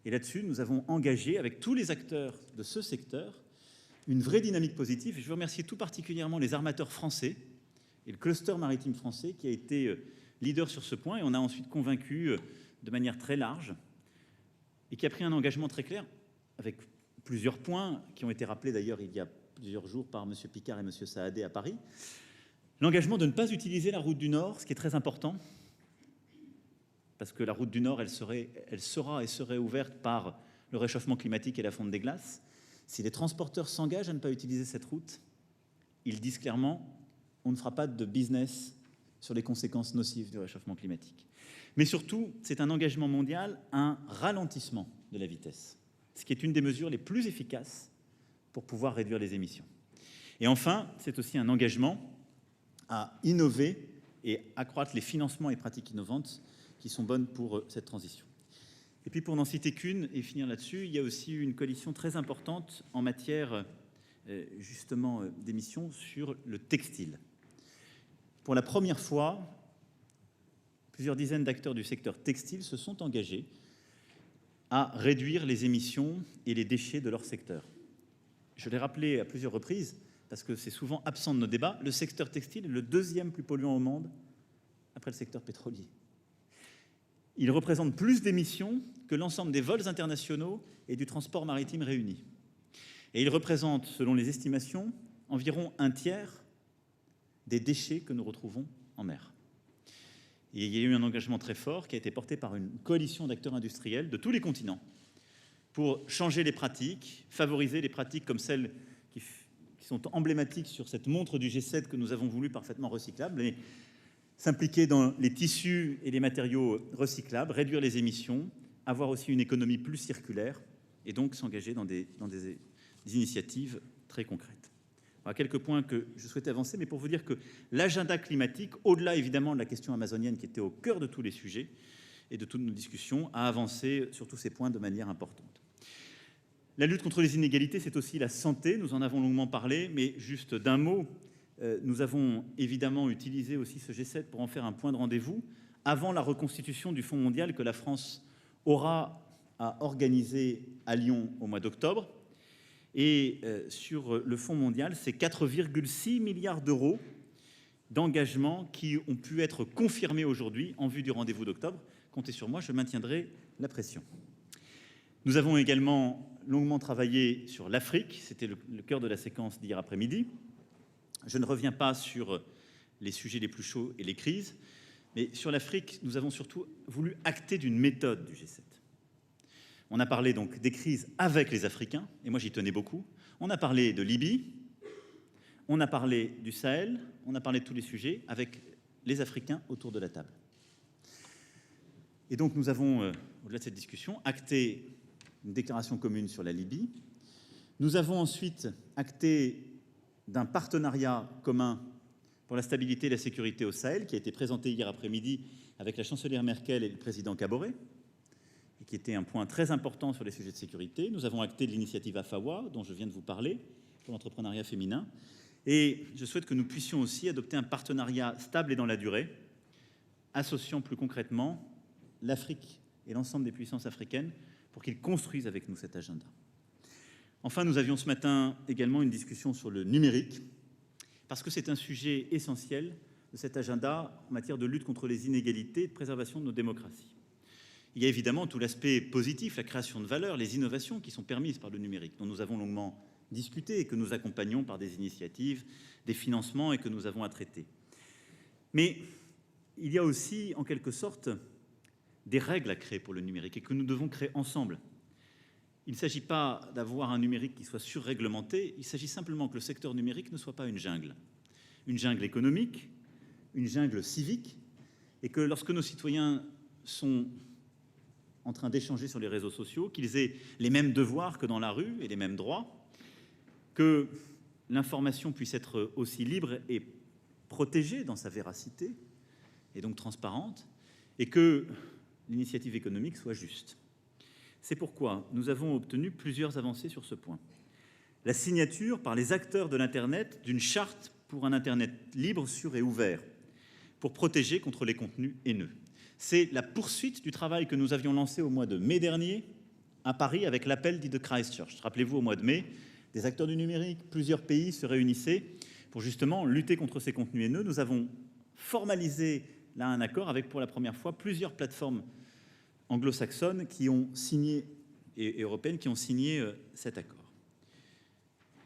A: Et là-dessus, nous avons engagé avec tous les acteurs de ce secteur une vraie dynamique positive. Et je veux remercier tout particulièrement les armateurs français et le cluster maritime français qui a été leader sur ce point. Et on a ensuite convaincu de manière très large et qui a pris un engagement très clair avec plusieurs points qui ont été rappelés d'ailleurs il y a plusieurs jours par M. Picard et M. Saadé à Paris. L'engagement de ne pas utiliser la route du Nord, ce qui est très important, parce que la route du Nord, elle sera et serait ouverte par le réchauffement climatique et la fonte des glaces. Si les transporteurs s'engagent à ne pas utiliser cette route, ils disent clairement on ne fera pas de business sur les conséquences nocives du réchauffement climatique. Mais surtout, c'est un engagement mondial, un ralentissement de la vitesse, ce qui est une des mesures les plus efficaces pour pouvoir réduire les émissions. Et enfin, c'est aussi un engagement à innover et accroître les financements et pratiques innovantes qui sont bonnes pour cette transition. Et puis pour n'en citer qu'une et finir là-dessus, il y a aussi une coalition très importante en matière justement d'émissions sur le textile. Pour la première fois, plusieurs dizaines d'acteurs du secteur textile se sont engagés à réduire les émissions et les déchets de leur secteur. Je l'ai rappelé à plusieurs reprises, parce que c'est souvent absent de nos débats, le secteur textile est le 2e plus polluant au monde, après le secteur pétrolier. Il représente plus d'émissions que l'ensemble des vols internationaux et du transport maritime réunis. Et il représente, selon les estimations, environ un tiers des déchets que nous retrouvons en mer. Et il y a eu un engagement très fort qui a été porté par une coalition d'acteurs industriels de tous les continents pour changer les pratiques, favoriser les pratiques comme celles qui sont emblématiques sur cette montre du G7 que nous avons voulu parfaitement recyclable, et s'impliquer dans les tissus et les matériaux recyclables, réduire les émissions, avoir aussi une économie plus circulaire et donc s'engager dans des initiatives très concrètes. Voilà quelques points que je souhaitais avancer, mais pour vous dire que l'agenda climatique, au-delà évidemment de la question amazonienne qui était au cœur de tous les sujets et de toutes nos discussions, a avancé sur tous ces points de manière importante. La lutte contre les inégalités, c'est aussi la santé, nous en avons longuement parlé, mais juste d'un mot, nous avons évidemment utilisé aussi ce G7 pour en faire un point de rendez-vous avant la reconstitution du Fonds mondial que la France aura à organiser à Lyon au mois d'octobre. Et sur le Fonds mondial, c'est 4,6 milliards d'euros d'engagements qui ont pu être confirmés aujourd'hui en vue du rendez-vous d'octobre. Comptez sur moi, je maintiendrai la pression. Nous avons également longuement travaillé sur l'Afrique, c'était le cœur de la séquence d'hier après-midi. Je ne reviens pas sur les sujets les plus chauds et les crises, mais sur l'Afrique, nous avons surtout voulu acter d'une méthode du G7. On a parlé donc des crises avec les Africains, et moi j'y tenais beaucoup. On a parlé de Libye, on a parlé du Sahel, on a parlé de tous les sujets avec les Africains autour de la table. Et donc nous avons, au-delà de cette discussion, acté une déclaration commune sur la Libye. Nous avons ensuite acté d'un partenariat commun pour la stabilité et la sécurité au Sahel, qui a été présenté hier après-midi avec la chancelière Merkel et le président Kaboré, et qui était un point très important sur les sujets de sécurité. Nous avons acté de l'initiative AFAWA, dont je viens de vous parler, pour l'entrepreneuriat féminin. Et je souhaite que nous puissions aussi adopter un partenariat stable et dans la durée, associant plus concrètement l'Afrique et l'ensemble des puissances africaines pour qu'ils construisent avec nous cet agenda. Enfin, nous avions ce matin également une discussion sur le numérique, parce que c'est un sujet essentiel de cet agenda en matière de lutte contre les inégalités et de préservation de nos démocraties. Il y a évidemment tout l'aspect positif, la création de valeur, les innovations qui sont permises par le numérique, dont nous avons longuement discuté et que nous accompagnons par des initiatives, des financements et que nous avons à traiter. Mais il y a aussi, en quelque sorte, des règles à créer pour le numérique et que nous devons créer ensemble. Il ne s'agit pas d'avoir un numérique qui soit surréglementé, il s'agit simplement que le secteur numérique ne soit pas une jungle économique, une jungle civique, et que lorsque nos citoyens sont en train d'échanger sur les réseaux sociaux, qu'ils aient les mêmes devoirs que dans la rue et les mêmes droits, que l'information puisse être aussi libre et protégée dans sa véracité, et donc transparente, et que l'initiative économique soit juste. C'est pourquoi nous avons obtenu plusieurs avancées sur ce point. La signature par les acteurs de l'Internet d'une charte pour un Internet libre, sûr et ouvert, pour protéger contre les contenus haineux. C'est la poursuite du travail que nous avions lancé au mois de mai dernier à Paris avec l'appel dit de Christchurch. Rappelez-vous, au mois de mai, des acteurs du numérique, plusieurs pays se réunissaient pour justement lutter contre ces contenus haineux. Nous avons formalisé là un accord avec pour la première fois plusieurs plateformes anglo-saxonnes qui ont signé et européennes qui ont signé cet accord,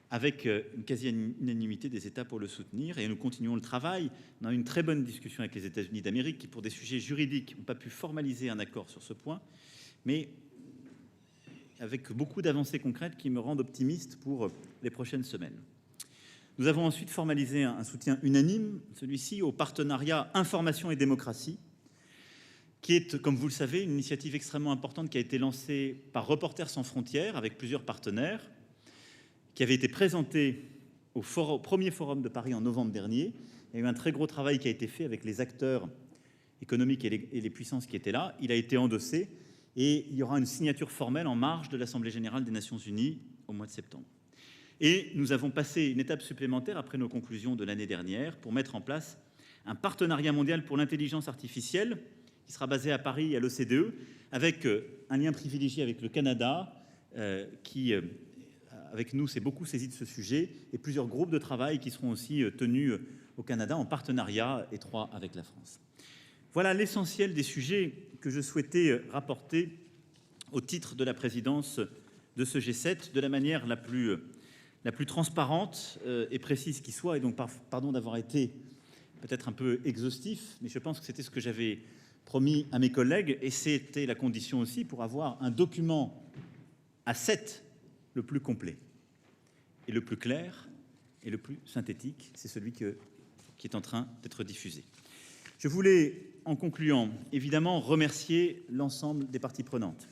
A: avec une quasi-unanimité des États pour le soutenir. Et nous continuons le travail. On a eu une très bonne discussion avec les États-Unis d'Amérique qui, pour des sujets juridiques, n'ont pas pu formaliser un accord sur ce point, mais avec beaucoup d'avancées concrètes qui me rendent optimiste pour les prochaines semaines. Nous avons ensuite formalisé un soutien unanime, celui-ci, au partenariat Information et démocratie, qui est, comme vous le savez, une initiative extrêmement importante qui a été lancée par Reporters sans frontières avec plusieurs partenaires, qui avait été présentée au premier forum de Paris en novembre dernier. Il y a eu un très gros travail qui a été fait avec les acteurs économiques et les puissances qui étaient là. Il a été endossé et il y aura une signature formelle en marge de l'Assemblée générale des Nations unies au mois de septembre. Et nous avons passé une étape supplémentaire après nos conclusions de l'année dernière pour mettre en place un partenariat mondial pour l'intelligence artificielle qui sera basé à Paris à l'OCDE, avec un lien privilégié avec le Canada, qui, avec nous, s'est beaucoup saisi de ce sujet, et plusieurs groupes de travail qui seront aussi tenus au Canada en partenariat étroit avec la France. Voilà l'essentiel des sujets que je souhaitais rapporter au titre de la présidence de ce G7 de la manière la plus la plus transparente et précise qui soit. Et donc, pardon d'avoir été peut-être un peu exhaustif, mais je pense que c'était ce que j'avais promis à mes collègues, et c'était la condition aussi pour avoir un document A7 le plus complet, et le plus clair, et le plus synthétique. C'est celui qui est en train d'être diffusé. Je voulais, en concluant, évidemment remercier l'ensemble des parties prenantes,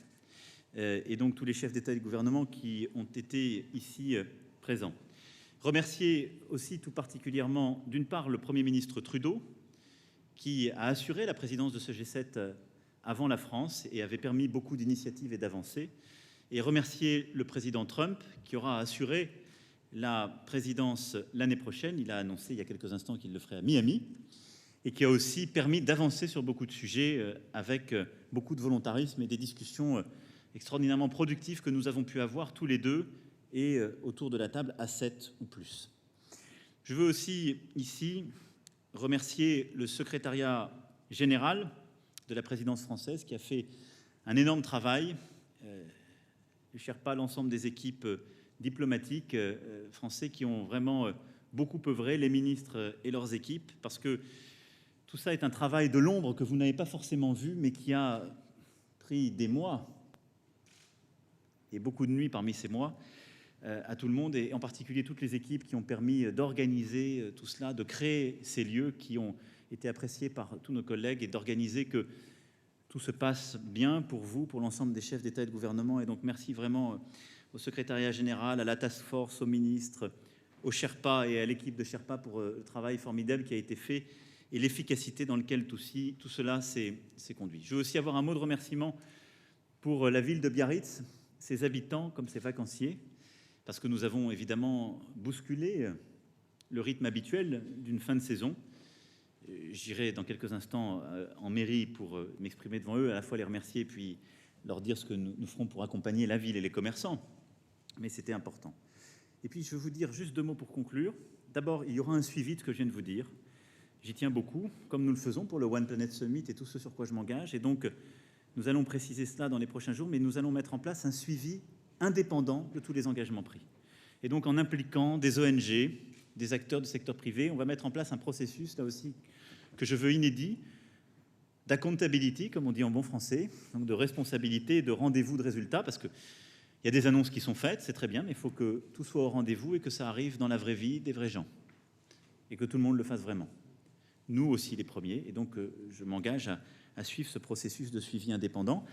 A: et donc tous les chefs d'État et de gouvernement qui ont été ici présents. Remercier aussi tout particulièrement, d'une part, le Premier ministre Trudeau, qui a assuré la présidence de ce G7 avant la France et avait permis beaucoup d'initiatives et d'avancées, et remercier le président Trump, qui aura assuré la présidence l'année prochaine. Il a annoncé il y a quelques instants qu'il le ferait à Miami, et qui a aussi permis d'avancer sur beaucoup de sujets avec beaucoup de volontarisme et des discussions extraordinairement productives que nous avons pu avoir tous les deux et autour de la table à 7 ou plus. Je veux aussi ici remercier le secrétariat général de la présidence française qui a fait un énorme travail, le Sherpa, l'ensemble des équipes diplomatiques français qui ont vraiment beaucoup œuvré, les ministres et leurs équipes, parce que tout ça est un travail de l'ombre que vous n'avez pas forcément vu, mais qui a pris des mois et beaucoup de nuits parmi ces mois à tout le monde, et en particulier toutes les équipes qui ont permis d'organiser tout cela, de créer ces lieux qui ont été appréciés par tous nos collègues, et d'organiser que tout se passe bien pour vous, pour l'ensemble des chefs d'État et de gouvernement. Et donc merci vraiment au secrétariat général, à la task force, aux ministres, aux Sherpas et à l'équipe de Sherpa pour le travail formidable qui a été fait et l'efficacité dans laquelle tout cela s'est conduit. Je veux aussi avoir un mot de remerciement pour la ville de Biarritz, ses habitants comme ses vacanciers, parce que nous avons évidemment bousculé le rythme habituel d'une fin de saison. J'irai dans quelques instants en mairie pour m'exprimer devant eux, à la fois les remercier et puis leur dire ce que nous ferons pour accompagner la ville et les commerçants. Mais c'était important. Et puis je veux vous dire juste 2 mots pour conclure. D'abord, il y aura un suivi de ce que je viens de vous dire. J'y tiens beaucoup, comme nous le faisons pour le One Planet Summit et tout ce sur quoi je m'engage. Et donc, nous allons préciser cela dans les prochains jours, mais nous allons mettre en place un suivi indépendant de tous les engagements pris. Et donc, en impliquant des ONG, des acteurs du secteur privé, on va mettre en place un processus, là aussi, que je veux inédit, d'accountability, comme on dit en bon français, donc de responsabilité et de rendez-vous de résultats, parce qu'il y a des annonces qui sont faites, c'est très bien, mais il faut que tout soit au rendez-vous et que ça arrive dans la vraie vie des vrais gens, et que tout le monde le fasse vraiment. Nous aussi les premiers, et donc je m'engage à suivre ce processus de suivi indépendant.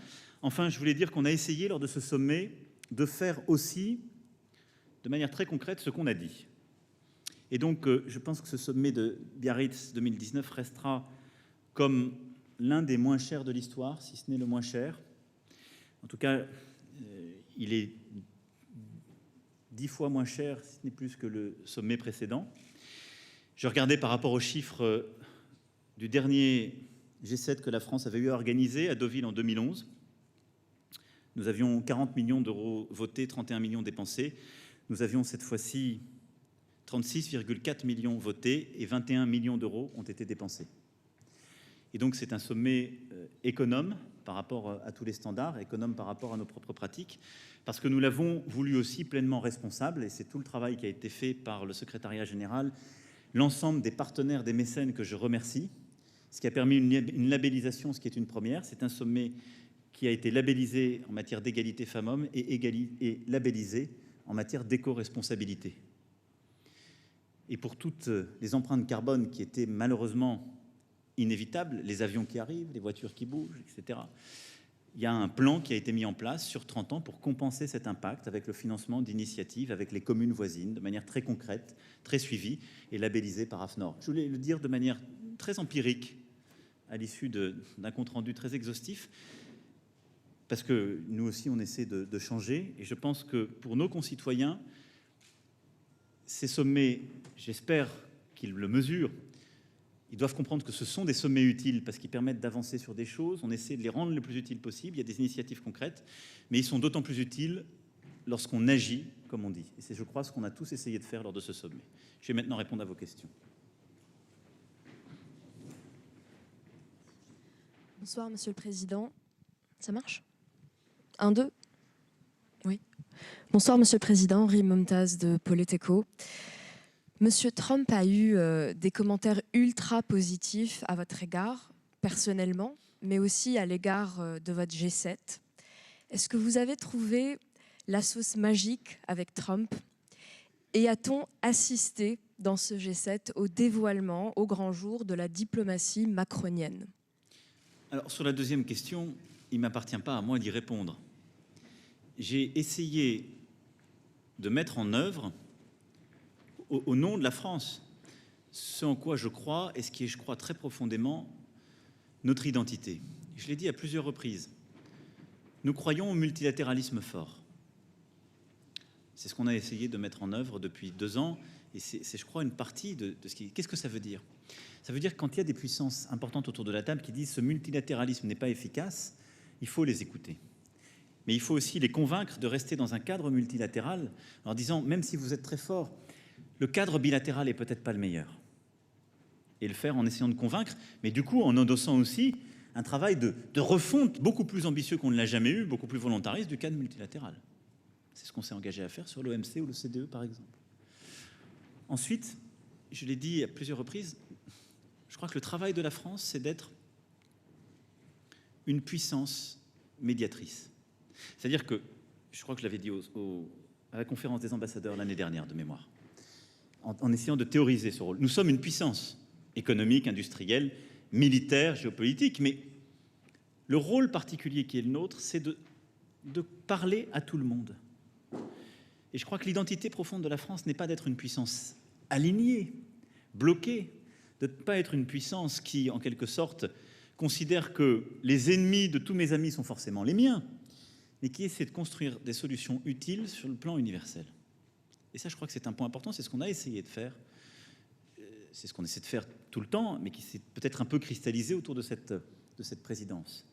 A: Enfin, je voulais dire qu'on a essayé lors de ce sommet de faire aussi, de manière très concrète, ce qu'on a dit. Et donc, je pense que ce sommet de Biarritz 2019 restera comme l'un des moins chers de l'histoire, si ce n'est le moins cher. En tout cas, il est 10 fois moins cher, si ce n'est plus, que le sommet précédent. Je regardais par rapport aux chiffres du dernier G7 que la France avait eu à organiser à Deauville en 2011. Nous avions 40 millions d'euros votés, 31 millions dépensés. Nous avions cette fois-ci 36,4 millions votés et 21 millions d'euros ont été dépensés. Et donc c'est un sommet économe par rapport à tous les standards, économe par rapport à nos propres pratiques, parce que nous l'avons voulu aussi pleinement responsable, et c'est tout le travail qui a été fait par le secrétariat général, l'ensemble des partenaires, des mécènes que je remercie, ce qui a permis une labellisation, ce qui est une première. C'est un sommet qui a été labellisé en matière d'égalité femmes-hommes et labellisé en matière d'éco-responsabilité. Et pour toutes les empreintes carbone qui étaient malheureusement inévitables, les avions qui arrivent, les voitures qui bougent, etc., il y a un plan qui a été mis en place sur 30 ans pour compenser cet impact avec le financement d'initiatives avec les communes voisines de manière très concrète, très suivie et labellisée par AFNOR. Je voulais le dire de manière très empirique à l'issue d'un compte-rendu très exhaustif, parce que nous aussi on essaie de changer, et je pense que pour nos concitoyens, ces sommets, j'espère qu'ils le mesurent, ils doivent comprendre que ce sont des sommets utiles parce qu'ils permettent d'avancer sur des choses. On essaie de les rendre le plus utiles possible. Il y a des initiatives concrètes, mais ils sont d'autant plus utiles lorsqu'on agit, comme on dit. Et c'est, je crois, ce qu'on a tous essayé de faire lors de ce sommet. Je vais maintenant répondre à vos questions.
B: Bonsoir, Monsieur le Président. Ça marche ? 1, 2 ? Oui. Bonsoir, Monsieur le Président. Rim Momtaz de Politeco. Monsieur Trump a eu des commentaires ultra positifs à votre égard, personnellement, mais aussi à l'égard de votre G7. Est-ce que vous avez trouvé la sauce magique avec Trump? Et a-t-on assisté dans ce G7 au dévoilement, au grand jour, de la diplomatie macronienne?
A: Alors, sur la deuxième question, il ne m'appartient pas à moi d'y répondre. J'ai essayé de mettre en œuvre, au nom de la France, ce en quoi je crois et ce qui est, je crois, très profondément notre identité. Je l'ai dit à plusieurs reprises. Nous croyons au multilatéralisme fort. C'est ce qu'on a essayé de mettre en œuvre depuis 2 ans, et c'est, je crois, une partie de ce qui... Qu'est-ce que ça veut dire? Ça veut dire que quand il y a des puissances importantes autour de la table qui disent ce multilatéralisme n'est pas efficace, il faut les écouter. Mais il faut aussi les convaincre de rester dans un cadre multilatéral en disant, même si vous êtes très fort, le cadre bilatéral est peut-être pas le meilleur. Et le faire en essayant de convaincre, mais du coup en endossant aussi un travail de refonte beaucoup plus ambitieux qu'on ne l'a jamais eu, beaucoup plus volontariste du cadre multilatéral. C'est ce qu'on s'est engagé à faire sur l'OMC ou le CDE, par exemple. Ensuite, je l'ai dit à plusieurs reprises, je crois que le travail de la France, c'est d'être une puissance médiatrice. C'est-à-dire que, je crois que je l'avais dit à la conférence des ambassadeurs l'année dernière, de mémoire, en essayant de théoriser ce rôle. Nous sommes une puissance économique, industrielle, militaire, géopolitique, mais le rôle particulier qui est le nôtre, c'est de parler à tout le monde. Et je crois que l'identité profonde de la France n'est pas d'être une puissance alignée, bloquée, de ne pas être une puissance qui, en quelque sorte, considère que les ennemis de tous mes amis sont forcément les miens, mais qui essaie de construire des solutions utiles sur le plan universel. Et ça, je crois que c'est un point important, c'est ce qu'on a essayé de faire, c'est ce qu'on essaie de faire tout le temps, mais qui s'est peut-être un peu cristallisé autour de cette présidence.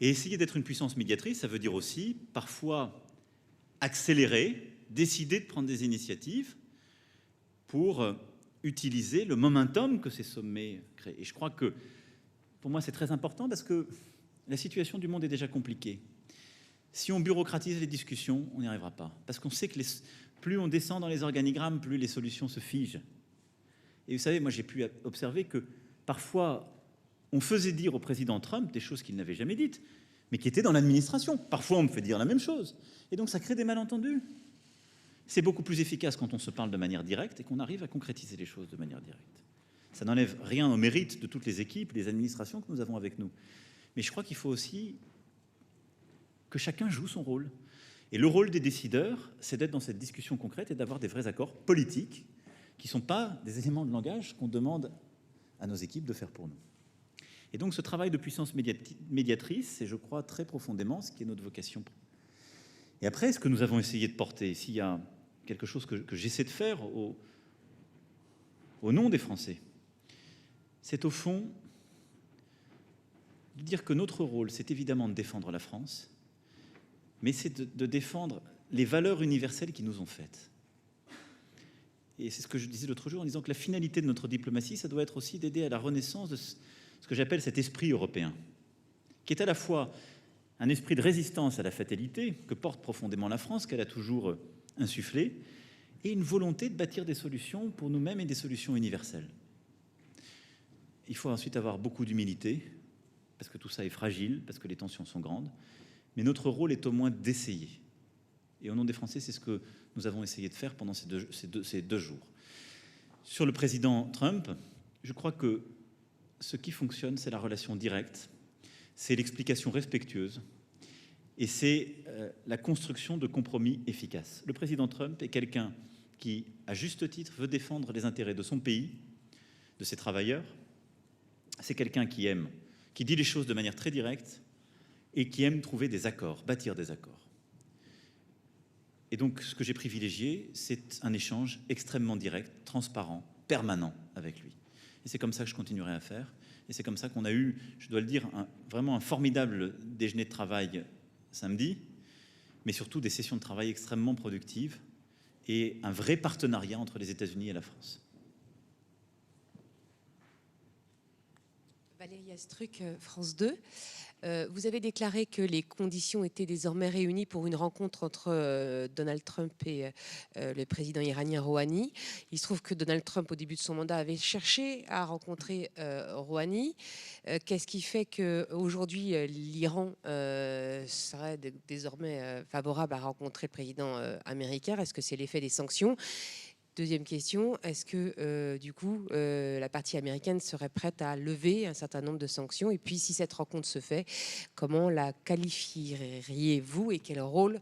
A: Et essayer d'être une puissance médiatrice, ça veut dire aussi, parfois, accélérer, décider de prendre des initiatives pour utiliser le momentum que ces sommets créent. Et je crois que, pour moi, c'est très important parce que la situation du monde est déjà compliquée. Si on bureaucratise les discussions, on n'y arrivera pas. Parce qu'on sait que plus on descend dans les organigrammes, plus les solutions se figent. Et vous savez, moi j'ai pu observer que parfois, on faisait dire au président Trump des choses qu'il n'avait jamais dites, mais qui étaient dans l'administration. Parfois, on me fait dire la même chose. Et donc, ça crée des malentendus. C'est beaucoup plus efficace quand on se parle de manière directe et qu'on arrive à concrétiser les choses de manière directe. Ça n'enlève rien au mérite de toutes les équipes, les administrations que nous avons avec nous. Mais je crois qu'il faut aussi que chacun joue son rôle. Et le rôle des décideurs, c'est d'être dans cette discussion concrète et d'avoir des vrais accords politiques qui ne sont pas des éléments de langage qu'on demande à nos équipes de faire pour nous. Et donc ce travail de puissance médiatrice, c'est, je crois, très profondément ce qui est notre vocation. Et après, ce que nous avons essayé de porter, s'il y a quelque chose que j'essaie de faire au nom des Français, c'est au fond de dire que notre rôle, c'est évidemment de défendre la France, mais c'est de défendre les valeurs universelles qui nous ont faites. Et c'est ce que je disais l'autre jour en disant que la finalité de notre diplomatie, ça doit être aussi d'aider à la renaissance de ce que j'appelle cet esprit européen, qui est à la fois un esprit de résistance à la fatalité que porte profondément la France, qu'elle a toujours insufflé, et une volonté de bâtir des solutions pour nous-mêmes et des solutions universelles. Il faut ensuite avoir beaucoup d'humilité, parce que tout ça est fragile, parce que les tensions sont grandes, mais notre rôle est au moins d'essayer. Et au nom des Français, c'est ce que nous avons essayé de faire pendant ces deux jours. Sur le président Trump, je crois que ce qui fonctionne, c'est la relation directe, c'est l'explication respectueuse et c'est la construction de compromis efficaces. Le président Trump est quelqu'un qui, à juste titre, veut défendre les intérêts de son pays, de ses travailleurs. C'est quelqu'un qui aime, qui dit les choses de manière très directe et qui aime trouver des accords, bâtir des accords. Et donc, ce que j'ai privilégié, c'est un échange extrêmement direct, transparent, permanent avec lui. Et c'est comme ça que je continuerai à faire. Et c'est comme ça qu'on a eu, je dois le dire, vraiment un formidable déjeuner de travail samedi, mais surtout des sessions de travail extrêmement productives et un vrai partenariat entre les États-Unis et la France.
C: Valérie Astruc, France 2. Vous avez déclaré que les conditions étaient désormais réunies pour une rencontre entre Donald Trump et le président iranien Rouhani. Il se trouve que Donald Trump, au début de son mandat, avait cherché à rencontrer Rouhani. Qu'est-ce qui fait qu'aujourd'hui, l'Iran serait désormais favorable à rencontrer le président américain? Est-ce que c'est l'effet des sanctions? Deuxième question, est-ce que du coup la partie américaine serait prête à lever un certain nombre de sanctions? Et puis si cette rencontre se fait, comment la qualifieriez-vous et quel rôle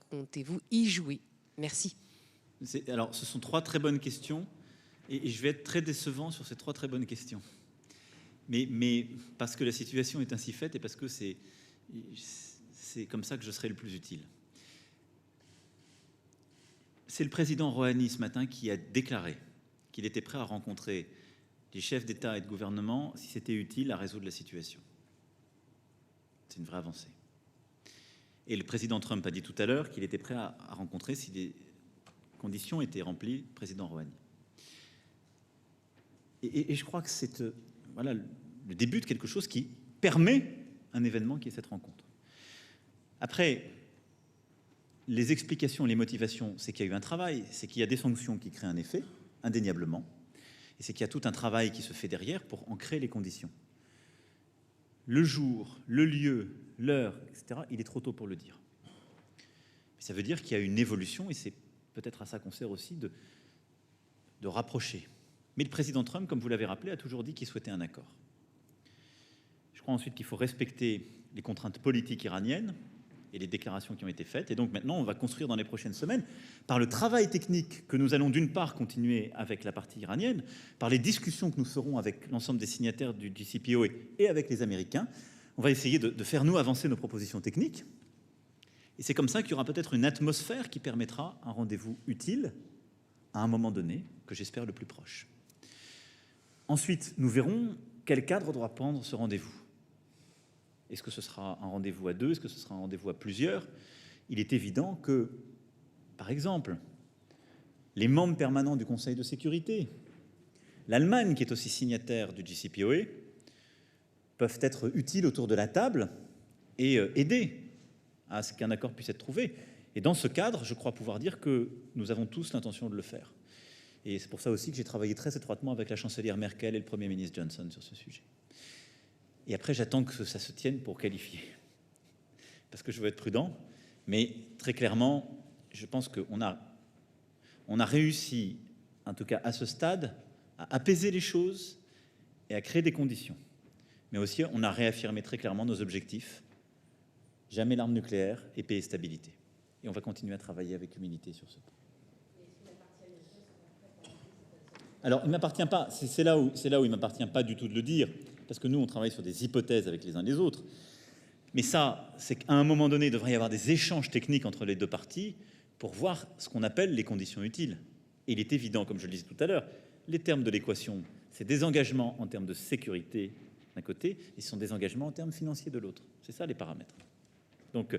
C: comptez-vous y jouer? Merci.
A: Alors, ce sont 3 très bonnes questions et je vais être très décevant sur ces 3 très bonnes questions. Mais parce que la situation est ainsi faite et parce que c'est comme ça que je serai le plus utile. C'est le président Rouhani ce matin qui a déclaré qu'il était prêt à rencontrer les chefs d'État et de gouvernement si c'était utile à résoudre la situation. C'est une vraie avancée. Et le président Trump a dit tout à l'heure qu'il était prêt à rencontrer si les conditions étaient remplies, le président Rouhani. Et je crois que c'est voilà, le début de quelque chose qui permet un événement qui est cette rencontre. Après, les explications, les motivations, c'est qu'il y a eu un travail, c'est qu'il y a des sanctions qui créent un effet, indéniablement, et c'est qu'il y a tout un travail qui se fait derrière pour en créer les conditions. Le jour, le lieu, l'heure, etc., il est trop tôt pour le dire. Mais ça veut dire qu'il y a une évolution, et c'est peut-être à ça qu'on sert aussi de rapprocher. Mais le président Trump, comme vous l'avez rappelé, a toujours dit qu'il souhaitait un accord. Je crois ensuite qu'il faut respecter les contraintes politiques iraniennes, et les déclarations qui ont été faites. Et donc maintenant, on va construire dans les prochaines semaines, par le travail technique que nous allons d'une part continuer avec la partie iranienne, par les discussions que nous ferons avec l'ensemble des signataires du JCPOA et avec les Américains, on va essayer de faire, nous, avancer nos propositions techniques. Et c'est comme ça qu'il y aura peut-être une atmosphère qui permettra un rendez-vous utile à un moment donné, que j'espère le plus proche. Ensuite, nous verrons quel cadre doit prendre ce rendez-vous. Est-ce que ce sera un rendez-vous à 2? Est-ce que ce sera un rendez-vous à plusieurs? Il est évident que, par exemple, les membres permanents du Conseil de sécurité, l'Allemagne, qui est aussi signataire du JCPOA, peuvent être utiles autour de la table et aider à ce qu'un accord puisse être trouvé. Et dans ce cadre, je crois pouvoir dire que nous avons tous l'intention de le faire. Et c'est pour ça aussi que j'ai travaillé très étroitement avec la chancelière Merkel et le Premier ministre Johnson sur ce sujet. Et après, j'attends que ça se tienne pour qualifier. Parce que je veux être prudent, mais très clairement, je pense qu'on a réussi, en tout cas à ce stade, à apaiser les choses et à créer des conditions. Mais aussi, on a réaffirmé très clairement nos objectifs. Jamais l'arme nucléaire et paix et stabilité. Et on va continuer à travailler avec humilité sur ce point. Alors, il ne m'appartient pas, c'est là où il ne m'appartient pas du tout de le dire, parce que nous, on travaille sur des hypothèses avec les uns les autres. Mais ça, c'est qu'à un moment donné, il devrait y avoir des échanges techniques entre les deux parties pour voir ce qu'on appelle les conditions utiles. Et il est évident, comme je le disais tout à l'heure, les termes de l'équation, c'est des engagements en termes de sécurité d'un côté, et ce sont des engagements en termes financiers de l'autre. C'est ça les paramètres. Donc,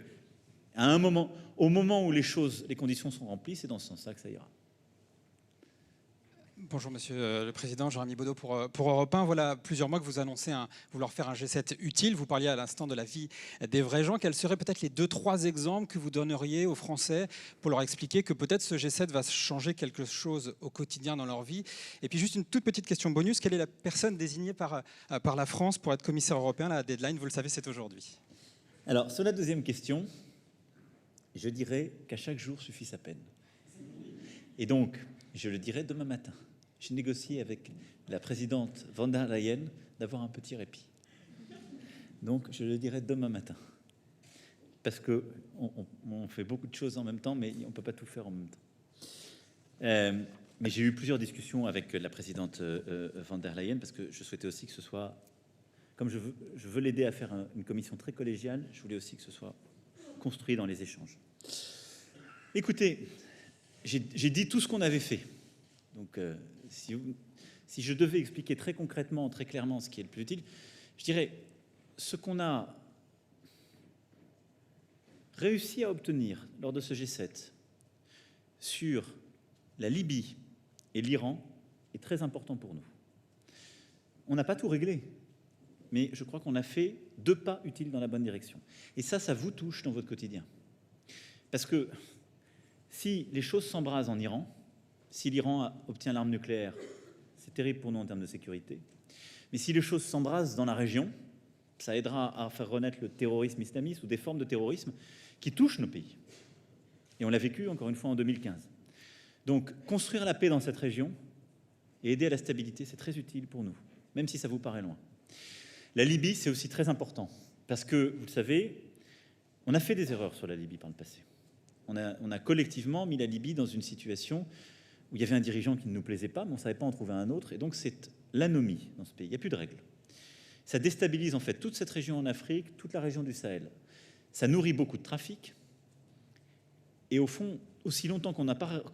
A: à un moment, au moment où les conditions sont remplies, c'est dans ce sens-là que ça ira.
D: Bonjour Monsieur le Président, Jérémy Baudot pour Europe 1. Voilà plusieurs mois que vous annoncez vouloir faire un G7 utile. Vous parliez à l'instant de la vie des vrais gens. Quels seraient peut-être les 2-3 exemples que vous donneriez aux Français pour leur expliquer que peut-être ce G7 va changer quelque chose au quotidien dans leur vie? Et puis juste une toute petite question bonus. Quelle est la personne désignée par la France pour être commissaire européen? La deadline, vous le savez, c'est aujourd'hui.
A: Alors, sur la deuxième question, je dirais qu'à chaque jour suffit sa peine. Et donc, je le dirai demain matin. J'ai négocié avec la présidente von der Leyen d'avoir un petit répit. Donc, je le dirai demain matin. Parce qu'on fait beaucoup de choses en même temps, mais on ne peut pas tout faire en même temps. Mais j'ai eu plusieurs discussions avec la présidente von der Leyen, parce que je souhaitais aussi que ce soit, comme je veux l'aider à faire une commission très collégiale, je voulais aussi que ce soit construit dans les échanges. Écoutez, j'ai dit tout ce qu'on avait fait. Donc, si je devais expliquer très concrètement, très clairement ce qui est le plus utile, je dirais ce qu'on a réussi à obtenir lors de ce G7 sur la Libye et l'Iran est très important pour nous. On n'a pas tout réglé. mais je crois qu'on a fait 2 pas utiles dans la bonne direction. Et ça vous touche dans votre quotidien. Parce que si les choses s'embrasent en Iran, si l'Iran obtient l'arme nucléaire, c'est terrible pour nous en termes de sécurité. Mais si les choses s'embrasent dans la région, ça aidera à faire renaître le terrorisme islamiste ou des formes de terrorisme qui touchent nos pays. Et on l'a vécu, encore une fois, en 2015. Donc, construire la paix dans cette région et aider à la stabilité, c'est très utile pour nous, même si ça vous paraît loin. La Libye, c'est aussi très important, parce que, vous le savez, on a fait des erreurs sur la Libye par le passé. On a collectivement mis la Libye dans une situation où il y avait un dirigeant qui ne nous plaisait pas, mais on ne savait pas en trouver un autre, et donc c'est l'anomie dans ce pays. Il n'y a plus de règles. Ça déstabilise en fait toute cette région en Afrique, toute la région du Sahel. Ça nourrit beaucoup de trafic, et au fond, aussi longtemps qu'on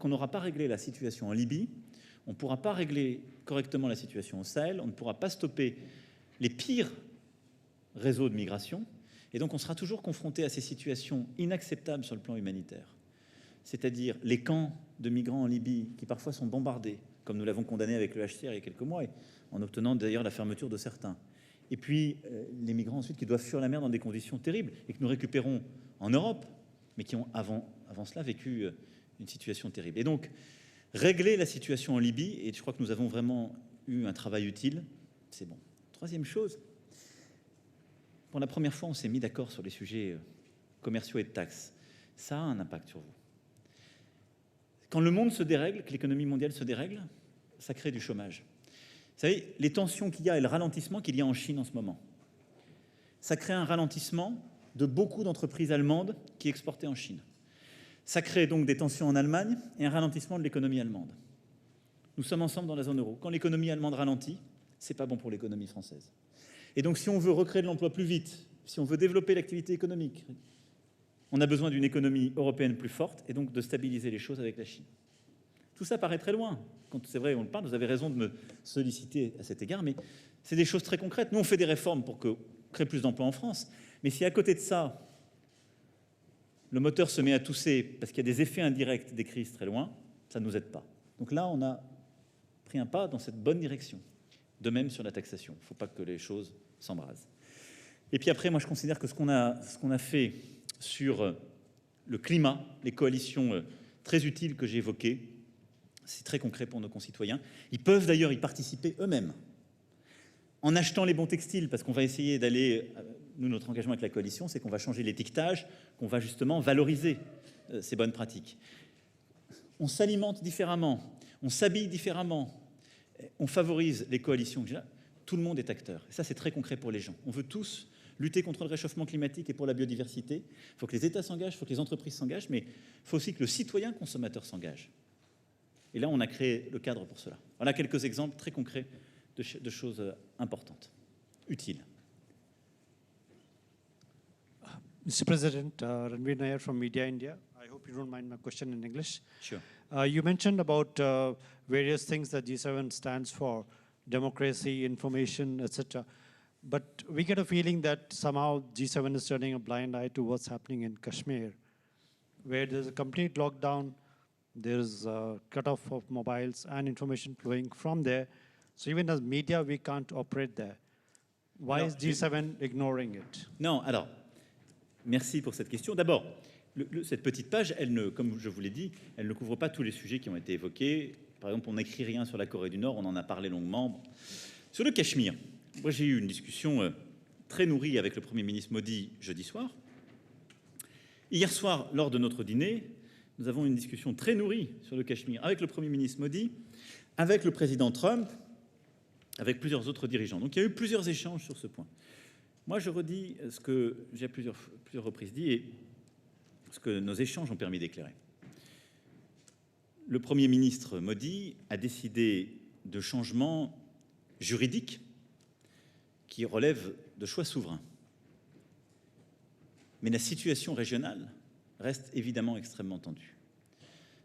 A: n'aura pas réglé la situation en Libye, on ne pourra pas régler correctement la situation au Sahel, on ne pourra pas stopper les pires réseaux de migration, et donc on sera toujours confronté à ces situations inacceptables sur le plan humanitaire. C'est-à-dire les camps de migrants en Libye qui parfois sont bombardés, comme nous l'avons condamné avec le HCR il y a quelques mois, et en obtenant d'ailleurs la fermeture de certains. Et puis les migrants ensuite qui doivent fuir la mer dans des conditions terribles et que nous récupérons en Europe, mais qui ont avant cela vécu une situation terrible. Et donc régler la situation en Libye, et je crois que nous avons vraiment eu un travail utile, c'est bon. Troisième chose, pour la première fois, on s'est mis d'accord sur les sujets commerciaux et de taxes. Ça a un impact sur vous. Quand le monde se dérègle, que l'économie mondiale se dérègle, ça crée du chômage. Vous savez, les tensions qu'il y a et le ralentissement qu'il y a en Chine en ce moment, ça crée un ralentissement de beaucoup d'entreprises allemandes qui exportaient en Chine. Ça crée donc des tensions en Allemagne et un ralentissement de l'économie allemande. Nous sommes ensemble dans la zone euro. Quand l'économie allemande ralentit, c'est pas bon pour l'économie française. Et donc, si on veut recréer de l'emploi plus vite, si on veut développer l'activité économique, on a besoin d'une économie européenne plus forte et donc de stabiliser les choses avec la Chine. Tout ça paraît très loin. Quand c'est vrai, on le parle, vous avez raison de me solliciter à cet égard, mais c'est des choses très concrètes. Nous, on fait des réformes pour créer plus d'emplois en France. Mais si à côté de ça, le moteur se met à tousser parce qu'il y a des effets indirects des crises très loin, ça ne nous aide pas. Donc là, on a pris un pas dans cette bonne direction. De même sur la taxation. Il ne faut pas que les choses s'embrasent. Et puis après, moi, je considère que ce qu'on a fait sur le climat, les coalitions très utiles que j'ai évoquées, c'est très concret pour nos concitoyens. Ils peuvent d'ailleurs y participer eux-mêmes, en achetant les bons textiles, parce qu'on va essayer d'aller... Nous, notre engagement avec la coalition, c'est qu'on va changer l'étiquetage, qu'on va justement valoriser ces bonnes pratiques. On s'alimente différemment, on s'habille différemment, on favorise les coalitions. Tout le monde est acteur. Et ça, c'est très concret pour les gens. On veut tous lutter contre le réchauffement climatique et pour la biodiversité. Il faut que les États s'engagent, il faut que les entreprises s'engagent, mais il faut aussi que le citoyen consommateur s'engage. Et là, on a créé le cadre pour cela. Voilà quelques exemples très concrets de choses importantes, utiles.
E: Mr. President, Ranveer Nair from Media India. I hope you don't mind my question in English.
A: Sure.
E: You mentioned about various things that G7 stands for, democracy, information, etc. But we get a feeling that somehow G7 is turning a blind eye to what's happening in Kashmir, where there's a complete lockdown, there's a cutoff of mobiles and information flowing from there. So even as media, we can't operate there. Why is G7 ignoring it?
A: Non, alors, merci pour cette question. D'abord, cette petite page, comme je vous l'ai dit, elle ne couvre pas tous les sujets qui ont été évoqués. Par exemple, on n'écrit rien sur la Corée du Nord, on en a parlé longuement. Sur le Cachemire, moi j'ai eu une discussion très nourrie avec le Premier ministre Modi jeudi soir. Hier soir, lors de notre dîner, nous avons une discussion très nourrie sur le Cachemire avec le Premier ministre Modi, avec le président Trump, avec plusieurs autres dirigeants. Donc il y a eu plusieurs échanges sur ce point. Moi, je redis ce que j'ai à plusieurs reprises dit et ce que nos échanges ont permis d'éclairer. Le Premier ministre Modi a décidé de changements juridiques qui relèvent de choix souverains. Mais la situation régionale reste évidemment extrêmement tendue.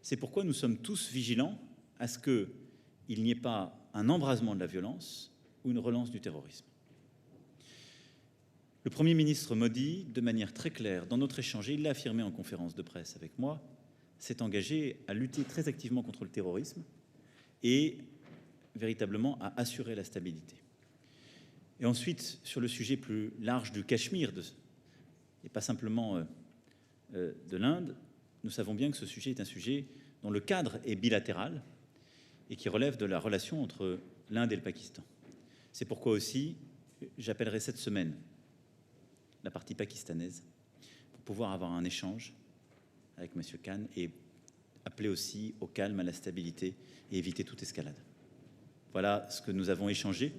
A: C'est pourquoi nous sommes tous vigilants à ce qu'il n'y ait pas un embrasement de la violence ou une relance du terrorisme. Le Premier ministre Modi, de manière très claire, dans notre échange, et il l'a affirmé en conférence de presse avec moi, s'est engagé à lutter très activement contre le terrorisme et véritablement à assurer la stabilité. Et ensuite, sur le sujet plus large du Cachemire, et pas simplement de l'Inde, nous savons bien que ce sujet est un sujet dont le cadre est bilatéral et qui relève de la relation entre l'Inde et le Pakistan. C'est pourquoi aussi j'appellerai cette semaine la partie pakistanaise pour pouvoir avoir un échange avec M. Khan et appeler aussi au calme, à la stabilité et éviter toute escalade. Voilà ce que nous avons échangé.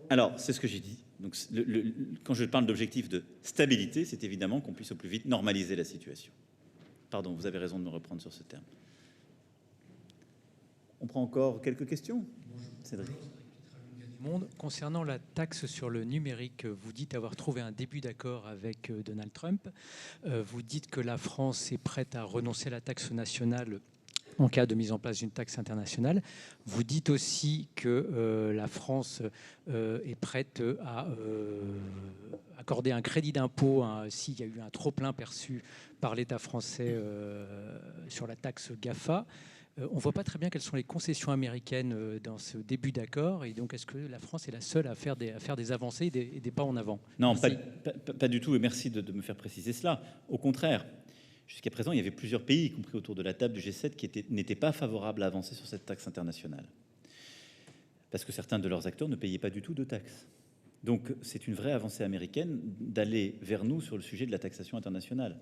A: Alors, c'est ce que j'ai dit. Donc, quand je parle d'objectif de stabilité, c'est évidemment qu'on puisse au plus vite normaliser la situation. Pardon, vous avez raison de me reprendre sur ce terme. On prend encore quelques questions ? Cédric.
F: Concernant la taxe sur le numérique, vous dites avoir trouvé un début d'accord avec Donald Trump. Vous dites que la France est prête à renoncer à la taxe nationale en cas de mise en place d'une taxe internationale. Vous dites aussi que la France est prête à accorder un crédit d'impôt s'il y a eu un trop-plein perçu par l'État français sur la taxe GAFA. On ne voit pas très bien quelles sont les concessions américaines dans ce début d'accord. Et donc, est-ce que la France est la seule à faire des avancées et des pas en avant ?
A: Non, pas du tout. Et merci de me faire préciser cela. Au contraire, jusqu'à présent, il y avait plusieurs pays, y compris autour de la table du G7, qui n'étaient pas favorables à avancer sur cette taxe internationale. Parce que certains de leurs acteurs ne payaient pas du tout de taxes. Donc, c'est une vraie avancée américaine d'aller vers nous sur le sujet de la taxation internationale.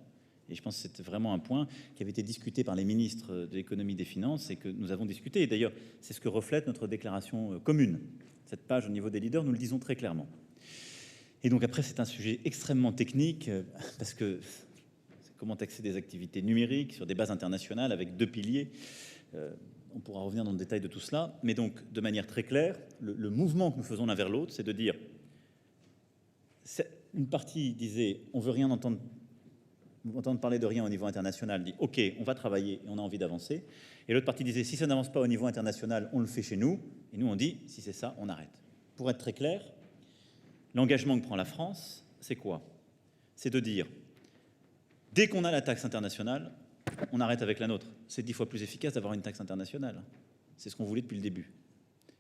A: Et je pense que c'était vraiment un point qui avait été discuté par les ministres de l'économie et des finances et que nous avons discuté. Et d'ailleurs, c'est ce que reflète notre déclaration commune. Cette page au niveau des leaders, nous le disons très clairement. Et donc après, c'est un sujet extrêmement technique parce que c'est comment taxer des activités numériques sur des bases internationales avec 2 piliers. On pourra revenir dans le détail de tout cela. Mais donc, de manière très claire, le mouvement que nous faisons l'un vers l'autre, c'est de dire... Une partie disait, on veut rien entendre parler de rien au niveau international, dit ok, on va travailler et on a envie d'avancer. Et l'autre partie disait si ça n'avance pas au niveau international, on le fait chez nous. Et nous on dit si c'est ça, on arrête. Pour être très clair, l'engagement que prend la France, c'est quoi? C'est de dire dès qu'on a la taxe internationale, on arrête avec la nôtre. C'est 10 fois plus efficace d'avoir une taxe internationale. C'est ce qu'on voulait depuis le début.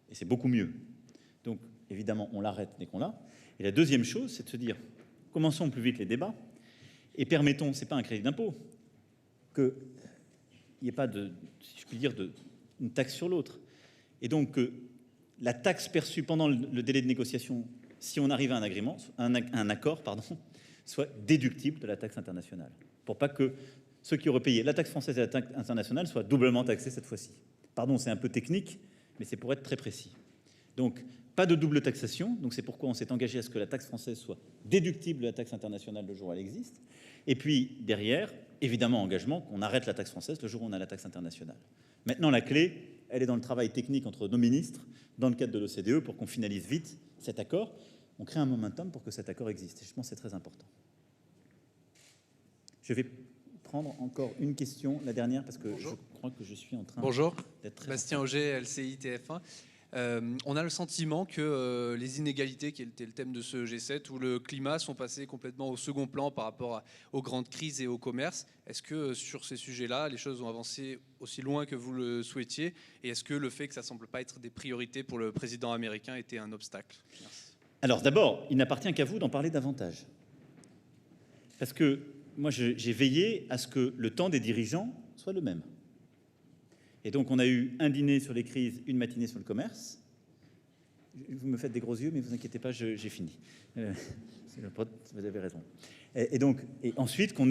A: Et c'est beaucoup mieux. Donc évidemment, on l'arrête dès qu'on l'a. Et la deuxième chose, c'est de se dire commençons plus vite les débats. Et permettons, ce n'est pas un crédit d'impôt, qu'il n'y ait pas de, si je puis dire, une taxe sur l'autre. Et donc, la taxe perçue pendant le délai de négociation, si on arrive à un accord, soit déductible de la taxe internationale. Pour pas que ceux qui auraient payé la taxe française et la taxe internationale soient doublement taxés cette fois-ci. Pardon, c'est un peu technique, mais c'est pour être très précis. Donc, pas de double taxation. Donc, c'est pourquoi on s'est engagé à ce que la taxe française soit déductible de la taxe internationale le jour où elle existe. Et puis, derrière, évidemment, engagement qu'on arrête la taxe française le jour où on a la taxe internationale. Maintenant, la clé, elle est dans le travail technique entre nos ministres, dans le cadre de l'OCDE, pour qu'on finalise vite cet accord. On crée un momentum pour que cet accord existe. Et je pense que c'est très important. Je vais prendre encore une question, la dernière, parce que Bonjour. Je crois que je suis en train d'être très...
G: Bastien Auger, LCI TF1. On a le sentiment que les inégalités, qui était le thème de ce G7, ou le climat, sont passés complètement au second plan par rapport aux grandes crises et au commerce. Est-ce que sur ces sujets-là, les choses ont avancé aussi loin que vous le souhaitiez? Et est-ce que le fait que ça ne semble pas être des priorités pour le président américain était un obstacle? Merci.
A: Alors d'abord, il n'appartient qu'à vous d'en parler davantage. Parce que moi, j'ai veillé à ce que le temps des dirigeants soit le même. Et donc, on a eu un dîner sur les crises, une matinée sur le commerce. Vous me faites des gros yeux, mais vous inquiétez pas, j'ai fini. Vous avez raison. Et ensuite, on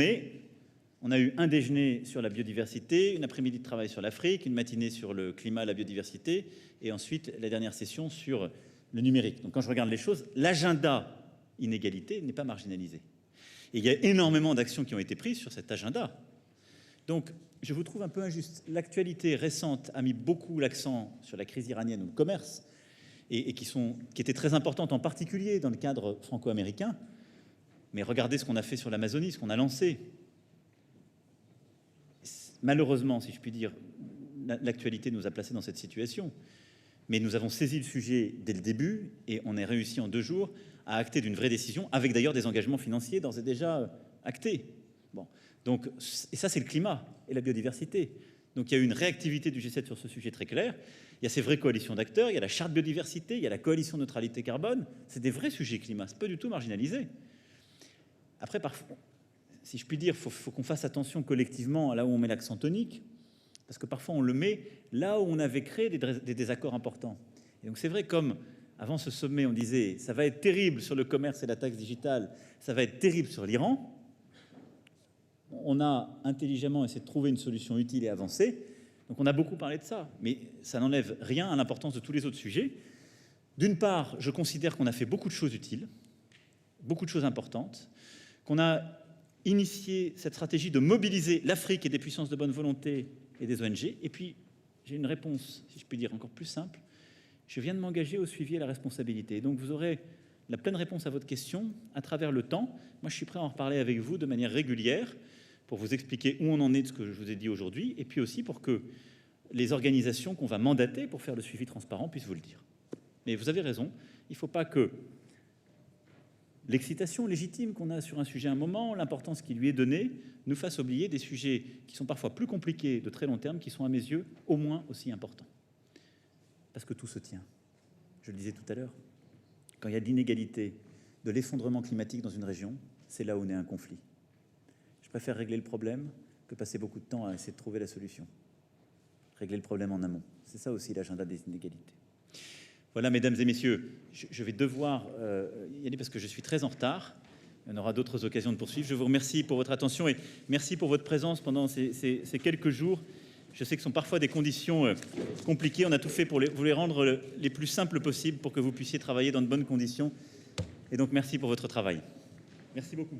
A: a eu un déjeuner sur la biodiversité, une après-midi de travail sur l'Afrique, une matinée sur le climat, la biodiversité, et ensuite la dernière session sur le numérique. Donc, quand je regarde les choses, l'agenda inégalité n'est pas marginalisé. Et il y a énormément d'actions qui ont été prises sur cet agenda. Donc, je vous trouve un peu injuste. L'actualité récente a mis beaucoup l'accent sur la crise iranienne ou le commerce, et qui étaient très importantes, en particulier dans le cadre franco-américain. Mais regardez ce qu'on a fait sur l'Amazonie, ce qu'on a lancé. Malheureusement, si je puis dire, l'actualité nous a placés dans cette situation. Mais nous avons saisi le sujet dès le début, et on a réussi en 2 jours à acter d'une vraie décision, avec d'ailleurs des engagements financiers d'ores et déjà actés. Bon. Donc, et ça, c'est le climat et la biodiversité. Donc il y a eu une réactivité du G7 sur ce sujet très clair. Il y a ces vraies coalitions d'acteurs, il y a la charte biodiversité, il y a la coalition neutralité carbone. C'est des vrais sujets climat, c'est pas du tout marginalisé. Après, parfois, si je puis dire, il faut qu'on fasse attention collectivement à là où on met l'accent tonique, parce que parfois on le met là où on avait créé des désaccords importants. Et donc c'est vrai, comme avant ce sommet, on disait ça va être terrible sur le commerce et la taxe digitale, ça va être terrible sur l'Iran. On a intelligemment essayé de trouver une solution utile et avancée. Donc on a beaucoup parlé de ça, mais ça n'enlève rien à l'importance de tous les autres sujets. D'une part, je considère qu'on a fait beaucoup de choses utiles, beaucoup de choses importantes, qu'on a initié cette stratégie de mobiliser l'Afrique et des puissances de bonne volonté et des ONG. Et puis, j'ai une réponse, si je puis dire, encore plus simple. Je viens de m'engager au suivi et à la responsabilité. Donc vous aurez la pleine réponse à votre question à travers le temps. Moi, je suis prêt à en reparler avec vous de manière régulière pour vous expliquer où on en est de ce que je vous ai dit aujourd'hui, et puis aussi pour que les organisations qu'on va mandater pour faire le suivi transparent puissent vous le dire. Mais vous avez raison, il ne faut pas que l'excitation légitime qu'on a sur un sujet à un moment, l'importance qui lui est donnée, nous fasse oublier des sujets qui sont parfois plus compliqués de très long terme, qui sont à mes yeux au moins aussi importants. Parce que tout se tient. Je le disais tout à l'heure, quand il y a de l'inégalité, de l'effondrement climatique dans une région, c'est là où naît un conflit. Je préfère régler le problème que passer beaucoup de temps à essayer de trouver la solution. Régler le problème en amont. C'est ça aussi l'agenda des inégalités. Voilà, mesdames et messieurs, je vais devoir y aller parce que je suis très en retard. On aura d'autres occasions de poursuivre. Je vous remercie pour votre attention et merci pour votre présence pendant ces quelques jours. Je sais que ce sont parfois des conditions compliquées. On a tout fait pour vous les rendre les plus simples possibles pour que vous puissiez travailler dans de bonnes conditions. Et donc, merci pour votre travail. Merci beaucoup.